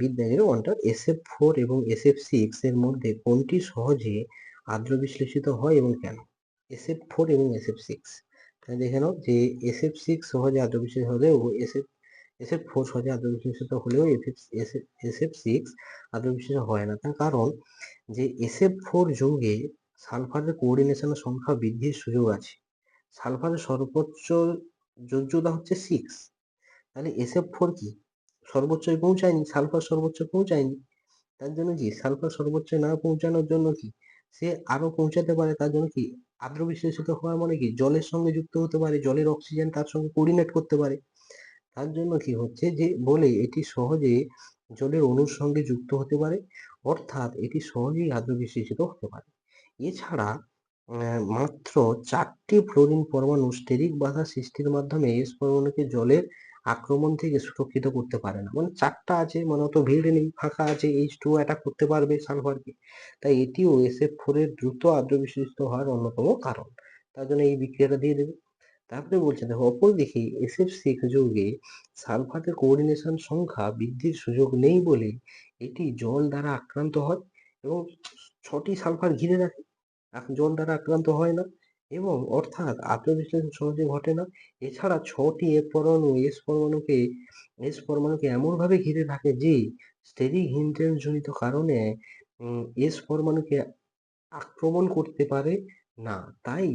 বিদ্যাগের ওয়ানটা SF4 এবং SF6 এর মধ্যে কোনটি সহজে আদ্র বিশ্লেষিত হয় এবং কেন। SF4 এবং SF6, তাহলে দেখে নাও যে SF6 সহজে আদ্র বিশ্লেষিত হলেও SF4 সহজে আদ্র বিশ্লেষিত হলেও SF6 আদ্র বিশ্লেষিত হয় না। তার কারণ যে SF4 যৌগে সালফারের কোঅর্ডিনেশনের সংখ্যা বৃদ্ধির সুযোগ আছে। সালফারের সর্বোচ্চ যোজ্যতা হচ্ছে 6, তাহলে SF4 কি সর্বোচ্চই পৌঁছায়নি, সালফার সর্বোচ্চ পৌঁছায়নি। তার জন্য কি সালফার সর্বোচ্চ না পৌঁছানোর জন্য কি সে আরো পৌঁছাতে পারে, তার জন্য কি আদ্র বিশ্লেষিত হওয়া মানে কি জলের সঙ্গে যুক্ত হতে পারে, জলের অক্সিজেন তার সঙ্গে কোঅর্ডিনেট করতে পারে। তার জন্য কি হচ্ছে যে বলে এটি সহজে জলের অণুর সঙ্গে যুক্ত হতে পারে, অর্থাৎ এটি সহজেই আদ্র বিশ্লেষিত হতে পারে। এছাড়া মাত্র 4টি ফ্লোরিন পরমাণু স্টেরিক বাধা সৃষ্টির মাধ্যমে এস পরমাণুকে জলের আক্রমণ থেকে সুরক্ষিত করতে পারে না। মানে 4টা আছে, মানে অত ভিড় নেই, ফাঁকা আছে, H2 অ্যাটাক করতে পারবে সালফারকে। তাই এটিও SF4 এর দ্রুত আদ্র বিশ্লেষিত হওয়ার অন্যতম কারণ। তার জন্য এই বিক্রিয়াটা দিয়ে দেবে। তারপরে বলছে দেখো, অপরদিকে SF6 যৌগে সালফারের কোঅর্ডিনেশন সংখ্যা বৃদ্ধির সুযোগ নেই বলে এটি জল দ্বারা আক্রান্ত হয় এবং 6টি সালফার ঘিরে রাখে, জল দ্বারা আক্রান্ত হয় না, এবং অর্থাৎ আদ্র বিশ্লেষণ সহজে ঘটে না। এছাড়া 6টি এস পরমাণুকে এমন ভাবে ঘিরে রাখে যে স্টেরিক হিন্ড্রেন্স জনিত কারণে এস পরমাণুকে আক্রমণ করতে পারে না, তাই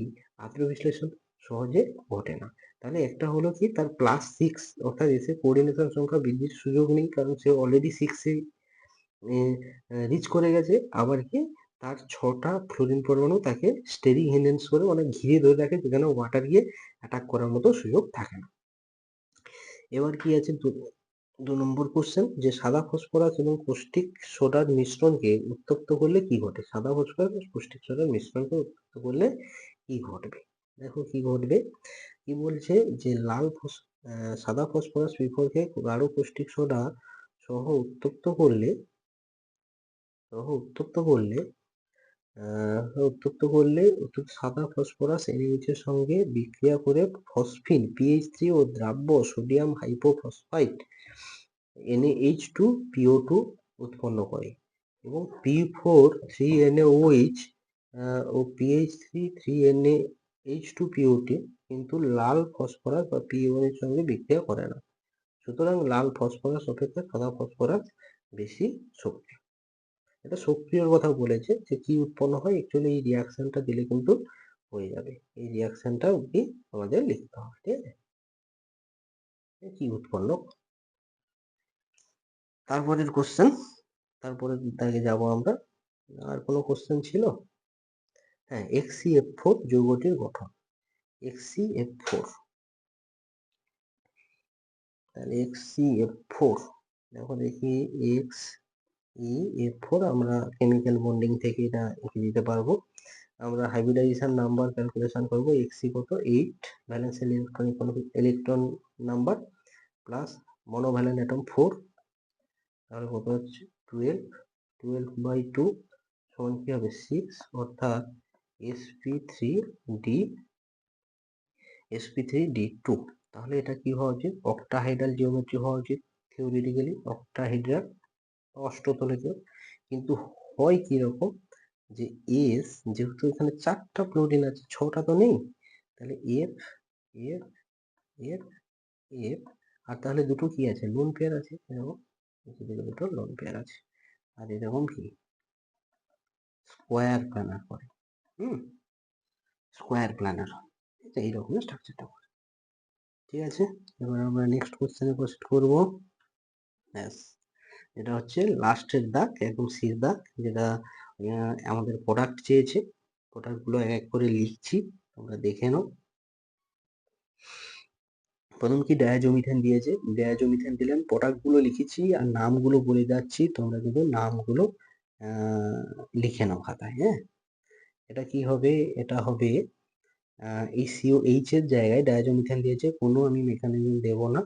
আদ্র বিশ্লেষণ সহজে ঘটে না। তাহলে একটা হলো কি তার +6, অর্থাৎ এসে কোঅর্ডিনেশন সংখ্যা বৃদ্ধির সুযোগ নেই, কারণ সে অলরেডি 6-এ রিচ করে গেছে। আবার কি তার 6টা ফ্লোরিন পরমাণু তাকে স্টেরিক হিন্ড্রেন্স করে মানে ঘিরে ধরে রাখে, যেখানে ওয়াটার গিয়ে অ্যাটাক করার মতো সুযোগ থাকে না। এবার কি আছে 2 নম্বর কোশ্চেন, যে সাদা ফসফরাস এবং কষ্টিক সোডার মিশ্রণকে উত্তপ্ত করলে কি ঘটে। সাদা ফসফরাস ও কষ্টিক সোডার মিশ্রণকে উত্তপ্ত করলে কি ঘটবে। দেখো কি ঘটবে, কি বলছে যে সাদা ফসফরাস বিপরকে গাঢ় কষ্টিক সোডা সহ উত্তপ্ত করলে সাদা ফসফরাস NaOH এর সঙ্গে বিক্রিয়া করে ফসফিন PH3 ও দ্রাব্য সোডিয়াম হাইপোফসফাইট NaH2PO2 উৎপন্ন করে এবং P4 3NaOH ও PH3 3NaH2PO2 কিন্তু লাল ফসফরাস বা PO1 এর সঙ্গে বিক্রিয়া করে না। সুতরাং লাল ফসফরাস অপেক্ষা সাদা ফসফরাস বেশি সক্রিয়। এটা সক্রিয়র কথা বলেছে, যে কি উৎপন্ন হয় অ্যাকচুয়ালি এই রিয়াকশনটা দিলে কিন্তু হয়ে যাবে। এই রিয়াকশনটা অব্দি আমাদের লিখতে হবে, ঠিক আছে? কি উৎপন্ন। তারপরের কোশ্চেন, তারপরে দাগে যাব আমরা। আর কোনো কোশ্চেন ছিল? হ্যাঁ, XCF4 যৌগটির গঠন। XCF4, তাহলে XCF4 দেখো দেখি, XEF4 আমরা কেমিক্যাল বন্ডিং থেকে এটা লিখে দিতে পারবো। আমরা হাইব্রিডাইজেশন নাম্বার ক্যালকুলেশন করব। Xc কত, 8 valence electron number plus monovalent atom 4, তাহলে কত হচ্ছে 12/2 সমান কি হবে 6, অর্থাৎ sp3d2। তাহলে এটা কি হওয়া উচিত, অক্টাহাইড্রাল জিওমেট্রি হওয়া উচিত থিওরিটিক্যালি, অক্টাহাইড্রাল, অষ্টতলিক। কিন্তু হয় কি রকম, যে এস যেহেতু এখানে 4টা ক্লোরিন আছে, 6টা তো নেই, তাহলে এফ এফ এফ এফ, আর তাহলে দুটো কি আছে, লোন পেয়ার আছে, এরকম দুটো লোন পেয়ার আছে, আর এরকম কি স্কোয়ার প্ল্যানার করে, স্কোয়ার প্ল্যানার, এইরকম স্ট্রাকচারটা করে। ঠিক আছে, এবার আমরা নেক্সট কোশ্চেনে প্রসিড করবো। ব্যাস, এটা হচ্ছে লাস্টের দাগ, একদম শেষ দাগ, যেটা আমাদের প্রোডাক্ট চেয়েছে। প্রোডাক্টগুলো এক এক করে লিখছি, তোমরা দেখে নাও। প্রথম কি ডায়াজোমিথেন দিয়েছে, ডায়াজোমিথেন দিলেন, প্রোডাক্টগুলো লিখেছি আর নামগুলো বলে যাচ্ছি, তোমরা কিন্তু নামগুলো লিখে নাও খাতায়। হ্যাঁ, এটা কি হবে, এটা হবে এই COH এর জায়গায় ডায়াজোমিথেন দিয়েছে, কোনো আমি মেকানিজম দেব না।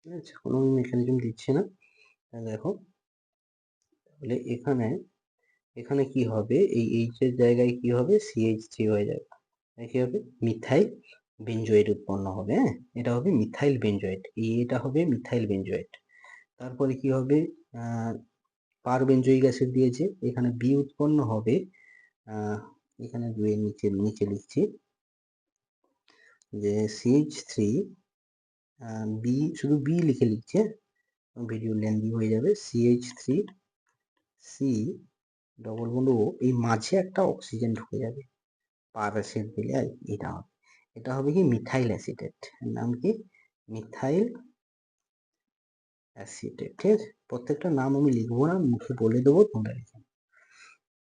আচ্ছা, কোনো মেকানিজম দিচ্ছি না। দেখো, তাহলে এখানে এখানে কি হবে, এই H এর জায়গায় কি হবে, CH3 হয়ে যাবে। কি হবে, মিথাইল বেঞ্জয়েড উৎপন্ন হবে। হ্যাঁ, এটা হবে মিথাইল বেঞ্জয়েড, এটা হবে মিথাইল বেঞ্জয়েড। তারপরে কি হবে, পার বেঞ্জয়িক অ্যাসিড দিয়েছে, এখানে বি উৎপন্ন হবে। এখানে দুয়ের নিচে নিচে লিখছি যে CH3, বি শুধু বি লিখে লিখছে, ভিডিও লেন্দি হয়ে যাবে। CH3 C ডবল বন্ড ও, এই মাঝে একটা অক্সিজেন ঢুকে যাবে, পার অ্যাসিড দিলে এটা হবে। এটা হবে কি মিথাইল অ্যাসিটেট, নাম কি মিথাইল অ্যাসিটেট। ঠিক আছে, প্রত্যেকটা নাম আমি লিখবো না, মুখে বলে দেবো, তোমরা লিখে।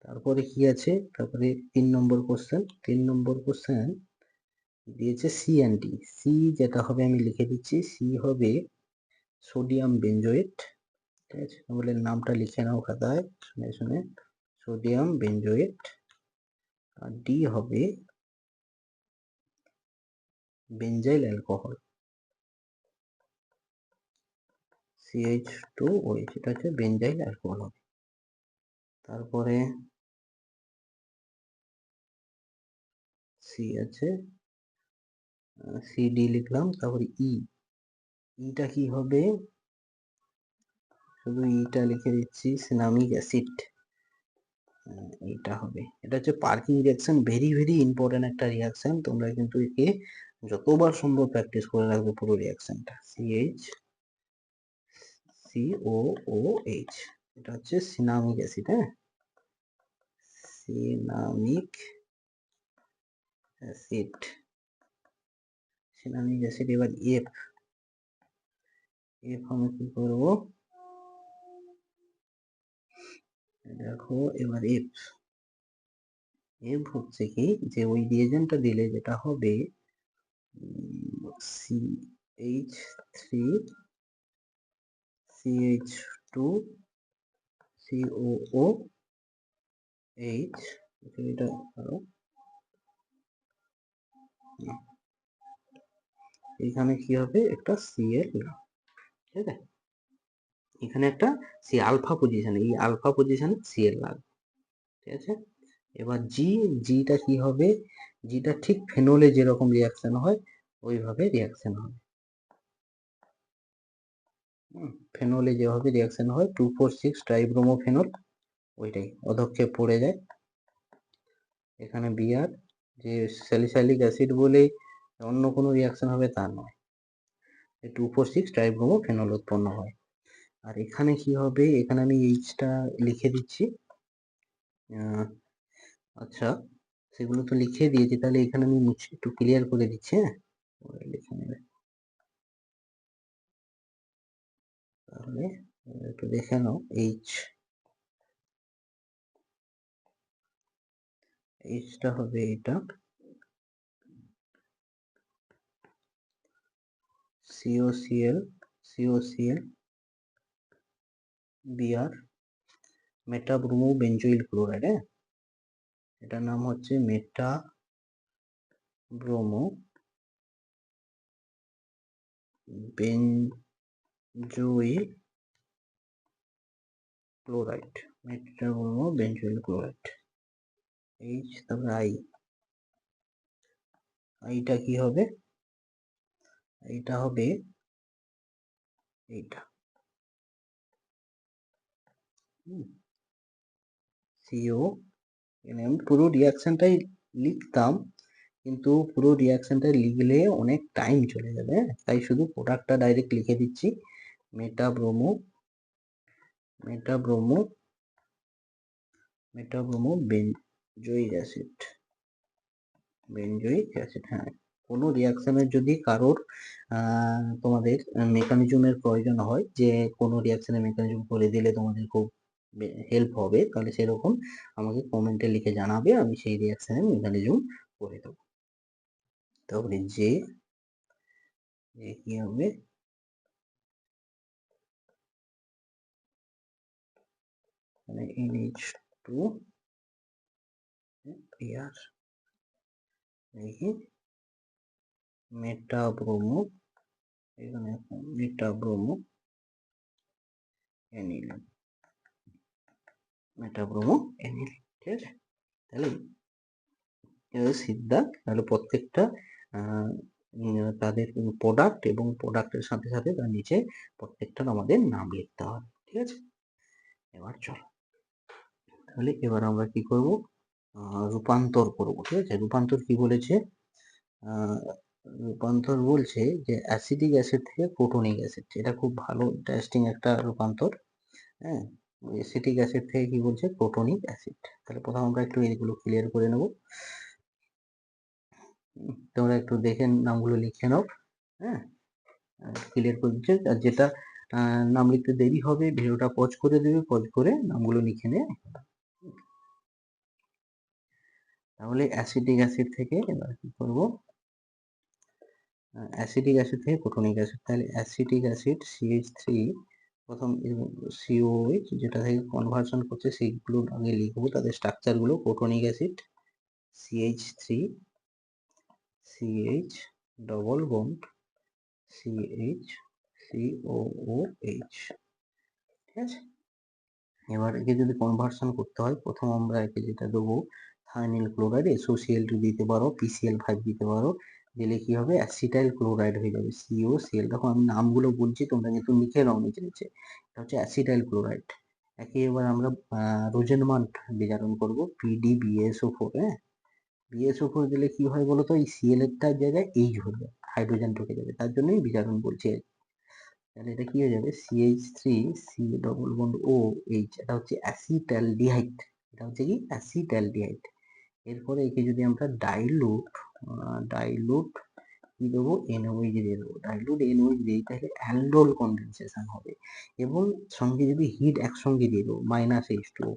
তারপরে কি আছে, তারপরে 3 নম্বর কোশ্চেন। 3 নম্বর কোশ্চেন দিয়েছে CND, সি যেটা হবে আমি লিখে দিচ্ছি, সি হবে সোডিয়াম বেঞ্জয়েট। ঠিক আছে, তাহলে নামটা লিখে নাও খাতায় শুনে শুনে, সোডিয়াম বেঞ্জয়েট। আর ডি হবে বেঞ্জাইল অ্যালকোহল, CH2OH, এটা হচ্ছে বেঞ্জাইল অ্যালকোহল হবে। তারপরে সি আছে, CD লিখলাম। তারপরে ইটা কি হবে, শুধু ইটা লিখে দিচ্ছি, সিনামিক অ্যাসিড, এটা হবে। এটা হচ্ছে parking reaction, very very important একটা রিয়াকশন, তোমরা কিন্তু একে যতবার সম্ভব প্র্যাকটিস করে রাখবে পুরো রিয়াকশনটা। CH3COOH, এটা হচ্ছে সিনামিক অ্যাসিড। হ্যাঁ, সিনামিক অ্যাসিড, সিনামিক অ্যাসিড। এবার এফ আমি কি করবো, দেখো এবার এফ হচ্ছে কি, যে ওই রিয়েজেন্টটা দিলে যেটা হবে CH3CH2COOH, এটা এখানে কি হবে, একটা Cl, ঠিক আছে, এখানে একটা সি আলফা পজিশনে, এই আলফা পজিশনে Cl লাগবে। ঠিক আছে, এবার জিটা কি হবে, জিটা ঠিক ফেনলে যেরকম রিয়াকশন হয় ওইভাবে রিয়াকশন হবে। ফেনলে যেভাবে রিয়াকশন হয়, 2,4,6 ট্রাইব্রোমোফেনল, ওইটাই অধক্ষেপ পড়ে যায়। এখানে বিআর যে স্যালিসাইলিক অ্যাসিড বলে অন্য কোনো রিয়াকশন হবে তা নয়, 2,4,6 ট্রাইব্রোমো ফেনল উৎপন্ন হয়। আর এখানে কি হবে, এখানে আমি এইচটা লিখে দিচ্ছি। আচ্ছা, সেগুলো তো লিখে দিয়েছি, তাহলে এখানে আমি মুছে একটু ক্লিয়ার করে দিচ্ছি। হ্যাঁ, লিখে নেবে, তাহলে একটু দেখে নাও। এইচটা হবে এটা, COCl Br মেটাব্রোমো বেঞ্জোইল ক্লোরাইড। হ্যাঁ, এটার নাম হচ্ছে মেটাব্রোমো benzoyl chloride, মেটাব্রোমো benzoyl chloride. H, তারপরে আইটা কি হবে, এইটা হবে এইটা সিও। আমি পুরো রিয়াকশনটাই লিখতাম, কিন্তু পুরো রিয়াকশনটা লিখলে অনেক টাইম চলে যাবে, তাই শুধু প্রোডাক্টটা ডাইরেক্ট লিখে দিচ্ছি, মেটাব্রোমো বেঞ্জোইক অ্যাসিড। হ্যাঁ, কোনো রিয়াকশনের যদি কারোর তোমাদের মেকানিজমের প্রয়োজন হয়, যে কোনো রিয়াকশনের মেকানিজম করে দিলে তোমাদের খুব হেল্প হবে, তাহলে সেরকম আমাকে কমেন্টে লিখে জানাবে, আমি সেই রিয়াকশনের মেকানিজম করে দেবো। তাহলে যে কি হবে, মানে NH2 Br, মেটাব্রোমো, এখানে মেটাব্রোমো অ্যানিল, ঠিক আছে। তাহলে সিদ্ধা, তাহলে প্রত্যেকটা তাদের প্রোডাক্ট এবং প্রোডাক্টের সাথে সাথে তার নিচে প্রত্যেকটার আমাদের নাম লিখতে হবে, ঠিক আছে। এবার চলো, তাহলে এবার আমরা কি করব, রূপান্তর করব, ঠিক আছে। রূপান্তর কি বলেছে, রূপান্তর বলছে যে অ্যাসিটিক অ্যাসিড থেকে প্রোটনিক অ্যাসিড, এটা খুব ভালো ইন্টারেস্টিং একটা রূপান্তর। হ্যাঁ, অ্যাসিটিক অ্যাসিড থেকে কি বলছে, প্রোটনিক অ্যাসিড। তাহলে প্রথম আমরা একটু এইগুলো ক্লিয়ার করে নেব, তোমরা একটু দেখে নামগুলো লিখে নাও। হ্যাঁ, ক্লিয়ার করে দিচ্ছে, আর যেটা নাম লিখতে দেরি হবে ভিডিওটা পজ করে দেবে, পজ করে নামগুলো লিখে নে। তাহলে অ্যাসিটিক অ্যাসিড থেকে এবার কি করব, অ্যাসিটিক অ্যাসিড থেকে প্রোটনিক অ্যাসিড, তাহলে অ্যাসিটিক অ্যাসিড CH3, প্রথম COH যেটা থেকে কনভার্সন করছে সেইগুলো আগে লিখবো, তাদের স্ট্রাকচার গুলো। Protonic acid CH3 CH double bond CH COOH, ঠিক আছে। এবার একে যদি কনভার্সন করতে হয়, প্রথম আমরা একে যেটা দেবো থাইনিল ক্লোরাইড, SOCl2 দিতে পারো, PCl5 দিতে পারো, দিলে কি হবে, অ্যাসিটাইল ক্লোরাইড হয়ে যাবে, COCl। দেখো আমি নামগুলো বলছি, তোমরা কিন্তু লিখে নাও নিচে নিচে, এটা হচ্ছে অ্যাসিটাইল ক্লোরাইড। একে এবার আমরা রোজেনমান্ট বিজারণ করব, PDBSO4। হ্যাঁ, BSO4 দিলে কি হয় বলতো, এই Cl এর জায়গায় H হয়ে যাবে, হাইড্রোজেন ঢুকে যাবে, তার জন্যই বিজারণ বলছি। তাহলে এটা কি হয়ে যাবে, CH3 C double bond OH, এটা হচ্ছে অ্যাসিটালডিহাইড, এটা হচ্ছে কি অ্যাসিটালডিহাইড। এরপরে একে যদি আমরা ডাইলুট কি দেবো, NOH দিয়ে দেবো, ডাইলুট NOH দিই, তাহলে অ্যালডোল কনডেনসেশন হবে। এবং সঙ্গে যদি হিট একসঙ্গে দিয়ে দেবো -H2O,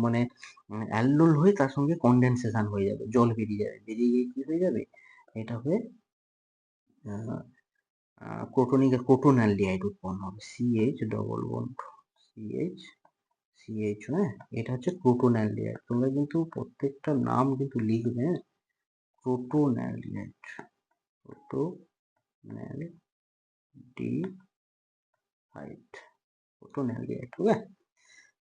মানে অ্যালডোল হয়ে তার সঙ্গে কনডেনসেশন হয়ে যাবে, জল বেরিয়ে যাবে, বেরিয়ে গিয়ে কি হয়ে যাবে, এটা হয়ে প্রোটোনালডিহাইড উৎপন্ন হবে, CH ডবল বন্ড CH। হ্যাঁ, এটা হচ্ছে প্রোটোনালডিহাইড। তোমরা কিন্তু প্রত্যেকটা নাম কিন্তু লিখবে, হ্যাঁ, প্রোটোনালডিহাইড, প্রোটোনালডিহাইড, ঠিক আছে।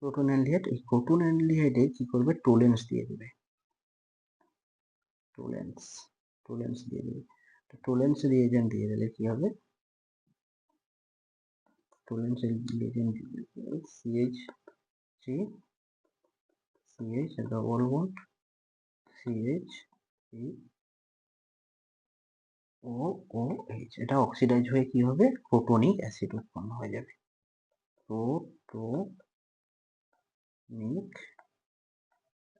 প্রোটোনালডিহাইড, এই প্রোটোনালডিহাইডে কি করবে, টোলেন্স দিয়ে দেবে, টোলেন্স দিয়ে দেবে। টোলেন্স রিএজেন্ট দিয়ে দিলে কি হবে, Tollens reagent CH three CH double bond CH OOH, এটা অক্সিডাইজ হয়ে কি হবে, প্রোটনিক অ্যাসিড উৎপন্ন হয়ে যাবে। প্রোটনিক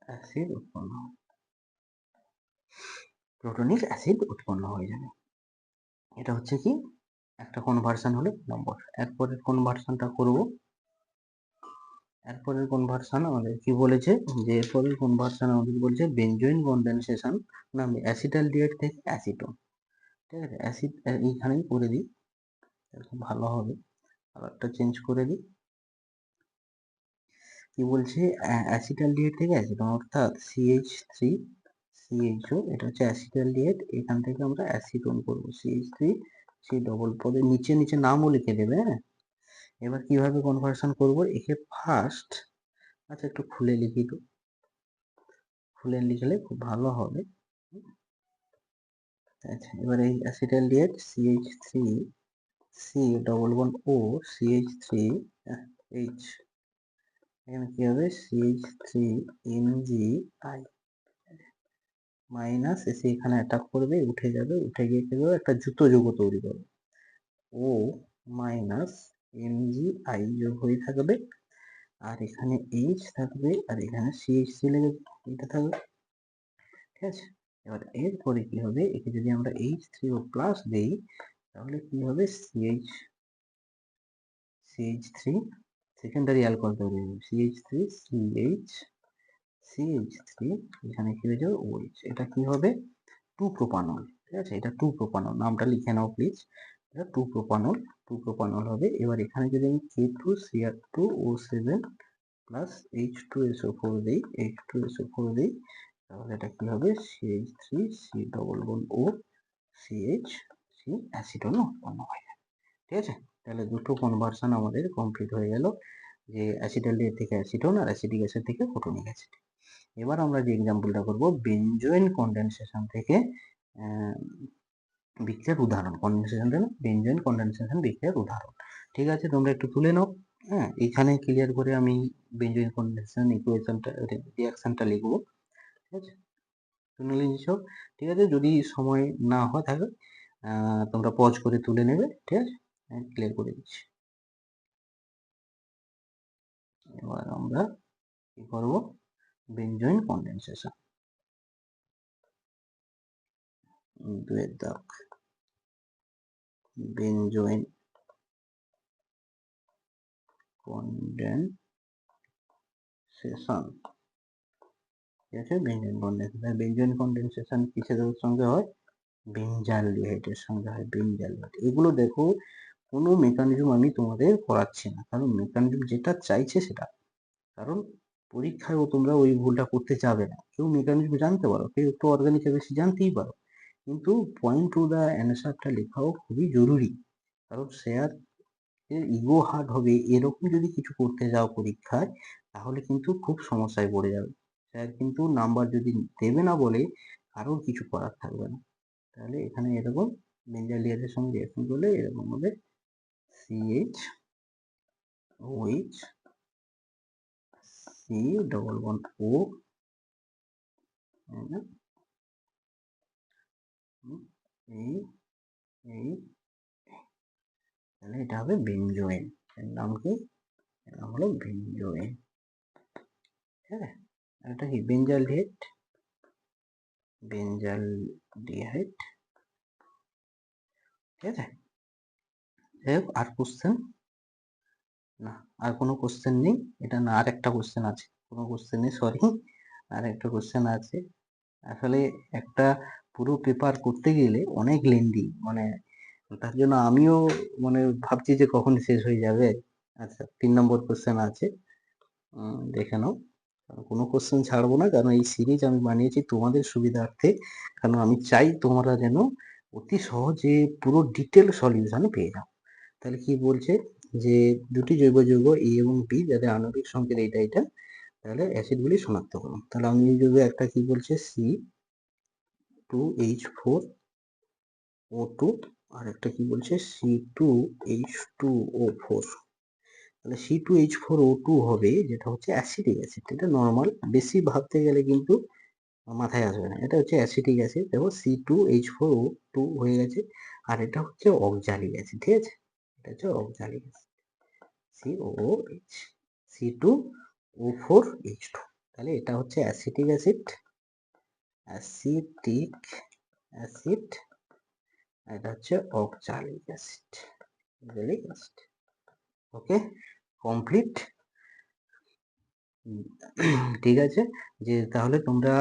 অ্যাসিড উৎপন্ন হবে, প্রোটনিক অ্যাসিড উৎপন্ন হয়ে যাবে। এটা হচ্ছে কি একটা কনভার্সন হলো নম্বর। এরপরের কনভার্সনটা করব। এরপরের কনভার্সন আমাদের কি বলেছে, যে এরপরের কনভার্সন আমাদের বলছে বেনজোইন কনডেনসেশন না অ্যাসিটালডিহাইড থেকে অ্যাসিটোন। ঠিক আছে, অ্যাসিড এইখানেই করে দিই, এরকম ভালো হবে। কালারটা চেঞ্জ করে দিই। কি বলছে, অ্যাসিটালডিহাইড থেকে অ্যাসিটোন, অর্থাৎ CH3CHO, এটা হচ্ছে অ্যাসিটালডিহাইড, এখান থেকে আমরা অ্যাসিটোন করবো, CH3C ডবল পদে নিচে নিচে নামও লিখে দেবে। হ্যাঁ, এবার কিভাবে কনভার্সন করব, একে ফার্স্ট, আচ্ছা একটু খুলে লিখি, তো খুলে লিখলে খুব ভালো হবে। আচ্ছা, এবার এই acetaldehyde CH3C double bond O CH3H, এখানে কি হবে CH3MgI মাইনাস এসে এখানে অ্যাটাক করবে, উঠে যাবে, উঠে গিয়ে কি হবে, একটা জুতো যৌগ তৈরি করবে, O মাইনাস MgI যোগ হয়ে থাকবে, আর এখানে H থাকবে, আর এখানে CH3 লেগে এটা থাকবে। ঠিক আছে, এবার এরপরে কি হবে, একে যদি আমরা H3O প্লাস দেই তাহলে কি হবে, CH3 সেকেন্ডারি অ্যালকোহল তৈরি হবে, CH3 এখানে কি হয়ে যাবে OH, এটা কি হবে 2 প্রোপানল। ঠিক আছে, এটা 2 প্রোপানল, নামটা লিখে নাও প্লিজ, এটা 2 প্রোপানল হবে। এবার এখানে যদি আমি K2Cr2O7 প্লাস H2SO4 দিই, তাহলে এটা কি হবে CH3C double bond O CH3 acetone উৎপন্ন হয়। ঠিক আছে, তাহলে দুটো কনভার্সন আমাদের কমপ্লিট হয়ে গেল, যে অ্যাসিটালডিহাইড থেকে অ্যাসিটোন আর অ্যাসিটিক অ্যাসিড থেকে ফোটনিক অ্যাসিড। এবার আমরা যে এক্সাম্পলটা করব বেনজোইন কনডেনসেশন থেকে বিক্রিয়ার উদাহরণ, কনডেনসেশন থেকে বেনজোইন কনডেনসেশন বিক্রিয়ার উদাহরণ। ঠিক আছে, তোমরা একটু তুলে নাও। হ্যাঁ, এখানে ক্লিয়ার করে আমি বেনজোইন কনডেনসেশন ইকুয়েশনটা রিঅ্যাকশনটা লিখবো। ঠিক আছে, তুলে নিয়েছো? ঠিক আছে, যদি সময় না হয় থাকে তোমরা পজ করে তুলে নেবে। ঠিক আছে, ক্লিয়ার করে দিচ্ছি। এবার আমরা কি করব, বেনজোইন কনডেনসেশন, দুয়ের দাগ, বেনজোইন কনডেনসেশন। ঠিক আছে, বেনজোইন কনডেনসেশন, বেনজোইন কনডেনসেশন কিসের সঙ্গে হয়, বেনজালডিহাইডের সঙ্গে হয়, বেনজালডিহাইড। এগুলো দেখো কোনো মেকানিজম আমি তোমাদের করাচ্ছি না, কারণ মেকানিজম যেটা চাইছে সেটা, কারণ পরীক্ষায় তোমরা ওই ভুলটা করতে যাবে না। কেউ মেকানিজম জানতে পারো, কেউ একটু অর্গানিক বেশি জানতেই পারো, কিন্তু পয়েন্ট টু দা অ্যান্সারটা লেখাও খুবই জরুরি। কারণ স্যার ইগো হার্ট হবে এরকম যদি কিছু করতে যাও পরীক্ষায়, তাহলে কিন্তু খুব সমস্যায় পড়ে যাবে। স্যার কিন্তু নাম্বার যদি দেবে না বলে কারোর কিছু করার থাকবে না। তাহলে এখানে এরকম বেনজালিয়াদের সঙ্গে রিঅ্যাকশন করলে এরকম হবে CH C double bond O, এই তাহলে এটা হবে বেনজোইন, এর নাম কি, এর নাম হলো বেনজোইন। ঠিক আছে, এটা কি বেনজালডিহাইড, বেনজালডিহাইড। ঠিক আছে, যাই হোক, আর কোশ্চেন না, আর কোনো কোশ্চেন নেই, এটা না, আর একটা কোশ্চেন আছে, কোনো কোশ্চেন নেই, সরি, আর একটা কোশ্চেন আছে। আসলে একটা পুরো পেপার করতে গেলে অনেক লেন্দি, মানে তার জন্য আমিও মানে ভাবছি যে কখন শেষ হয়ে যাবে। আচ্ছা, 3 নম্বর কোশ্চেন আছে, দেখে নাও। কোনো কোশ্চেন ছাড়বো না, কারণ এই সিরিজ আমি বানিয়েছি তোমাদের সুবিধার্থে, কারণ আমি চাই তোমরা যেন অতি সহজে পুরো ডিটেল সলিউশন পেয়ে যাও। তাহলে কি বলছে, যে দুটি জৈব যৌগ এ এবং বি যাদের আণবিক সংকেত এটা, তাহলে অ্যাসিডগুলি শনাক্ত করুন। তাহলে আমি যদি একটা কি বলছে C2H4O2, আর একটা কি বলছে C2H2O4। তাহলে C2H4O2 হবে, যেটা হচ্ছে অ্যাসিটিক অ্যাসিড। এটা নর্মাল, বেশি ভাবতে গেলে কিন্তু মাথায় আসবে না। এটা হচ্ছে অ্যাসিটিক অ্যাসিড, দেখো C2H4O2 হয়ে গেছে। আর এটা হচ্ছে অক্সালিক অ্যাসিড, ঠিক আছে, এটা হচ্ছে অক্সালিক অ্যাসিড, COOH, C2O4H2। তাহলে এটা হচ্ছে অ্যাসিটিক অ্যাসিড, অ্যাসিটিক অ্যাসিড, এটা হচ্ছে অক্সালিক অ্যাসিড, অক্সালিক অ্যাসিড। ওকে, কমপ্লিট। ঠিক আছে, যে তাহলে তোমরা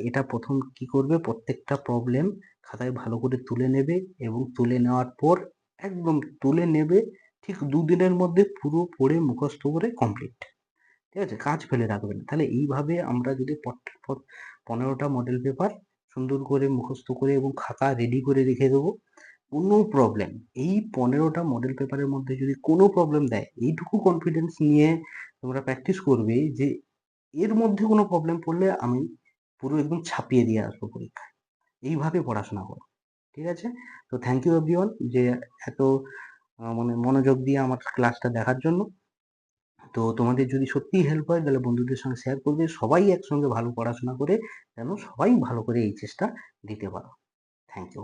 এটা প্রথম কি করবে, প্রত্যেকটা প্রবলেম খাতায় ভালো করে তুলে নেবে, এবং তুলে নেওয়ার পর একদম তুলে নেবে, ঠিক 2 দিনের মধ্যে পুরো পড়ে মুখস্থ করে কমপ্লিট। ঠিক আছে, কাজ ফেলে রাখবে না। তাহলে এইভাবে আমরা যদি 15টা মডেল পেপার সুন্দর করে মুখস্থ করে এবং খাতা রেডি করে রেখে দেবো, কোনো প্রবলেম, এই 15টা মডেল পেপারের মধ্যে যদি কোনো প্রবলেম দেয়, এইটুকু কনফিডেন্স নিয়ে তোমরা প্র্যাকটিস করবে যে এর মধ্যে কোনো প্রবলেম পড়লে আমি পুরো একদম ছাপিয়ে দিয়ে আসবো পরীক্ষায়। এইভাবে পড়াশোনা করো, ঠিক আছে। তো থ্যাংক ইউ এভরিওয়ান, যে এত মানে মনোযোগ দিয়ে আমার ক্লাসটা দেখার জন্য। তো তোমাদের যদি সত্যিই হেল্প হয়, তাহলে বন্ধুদের সঙ্গে শেয়ার করবে, সবাই একসঙ্গে ভালো পড়াশোনা করে যেন সবাই ভালো করে এইচএসটা দিতে পারো। Thank you.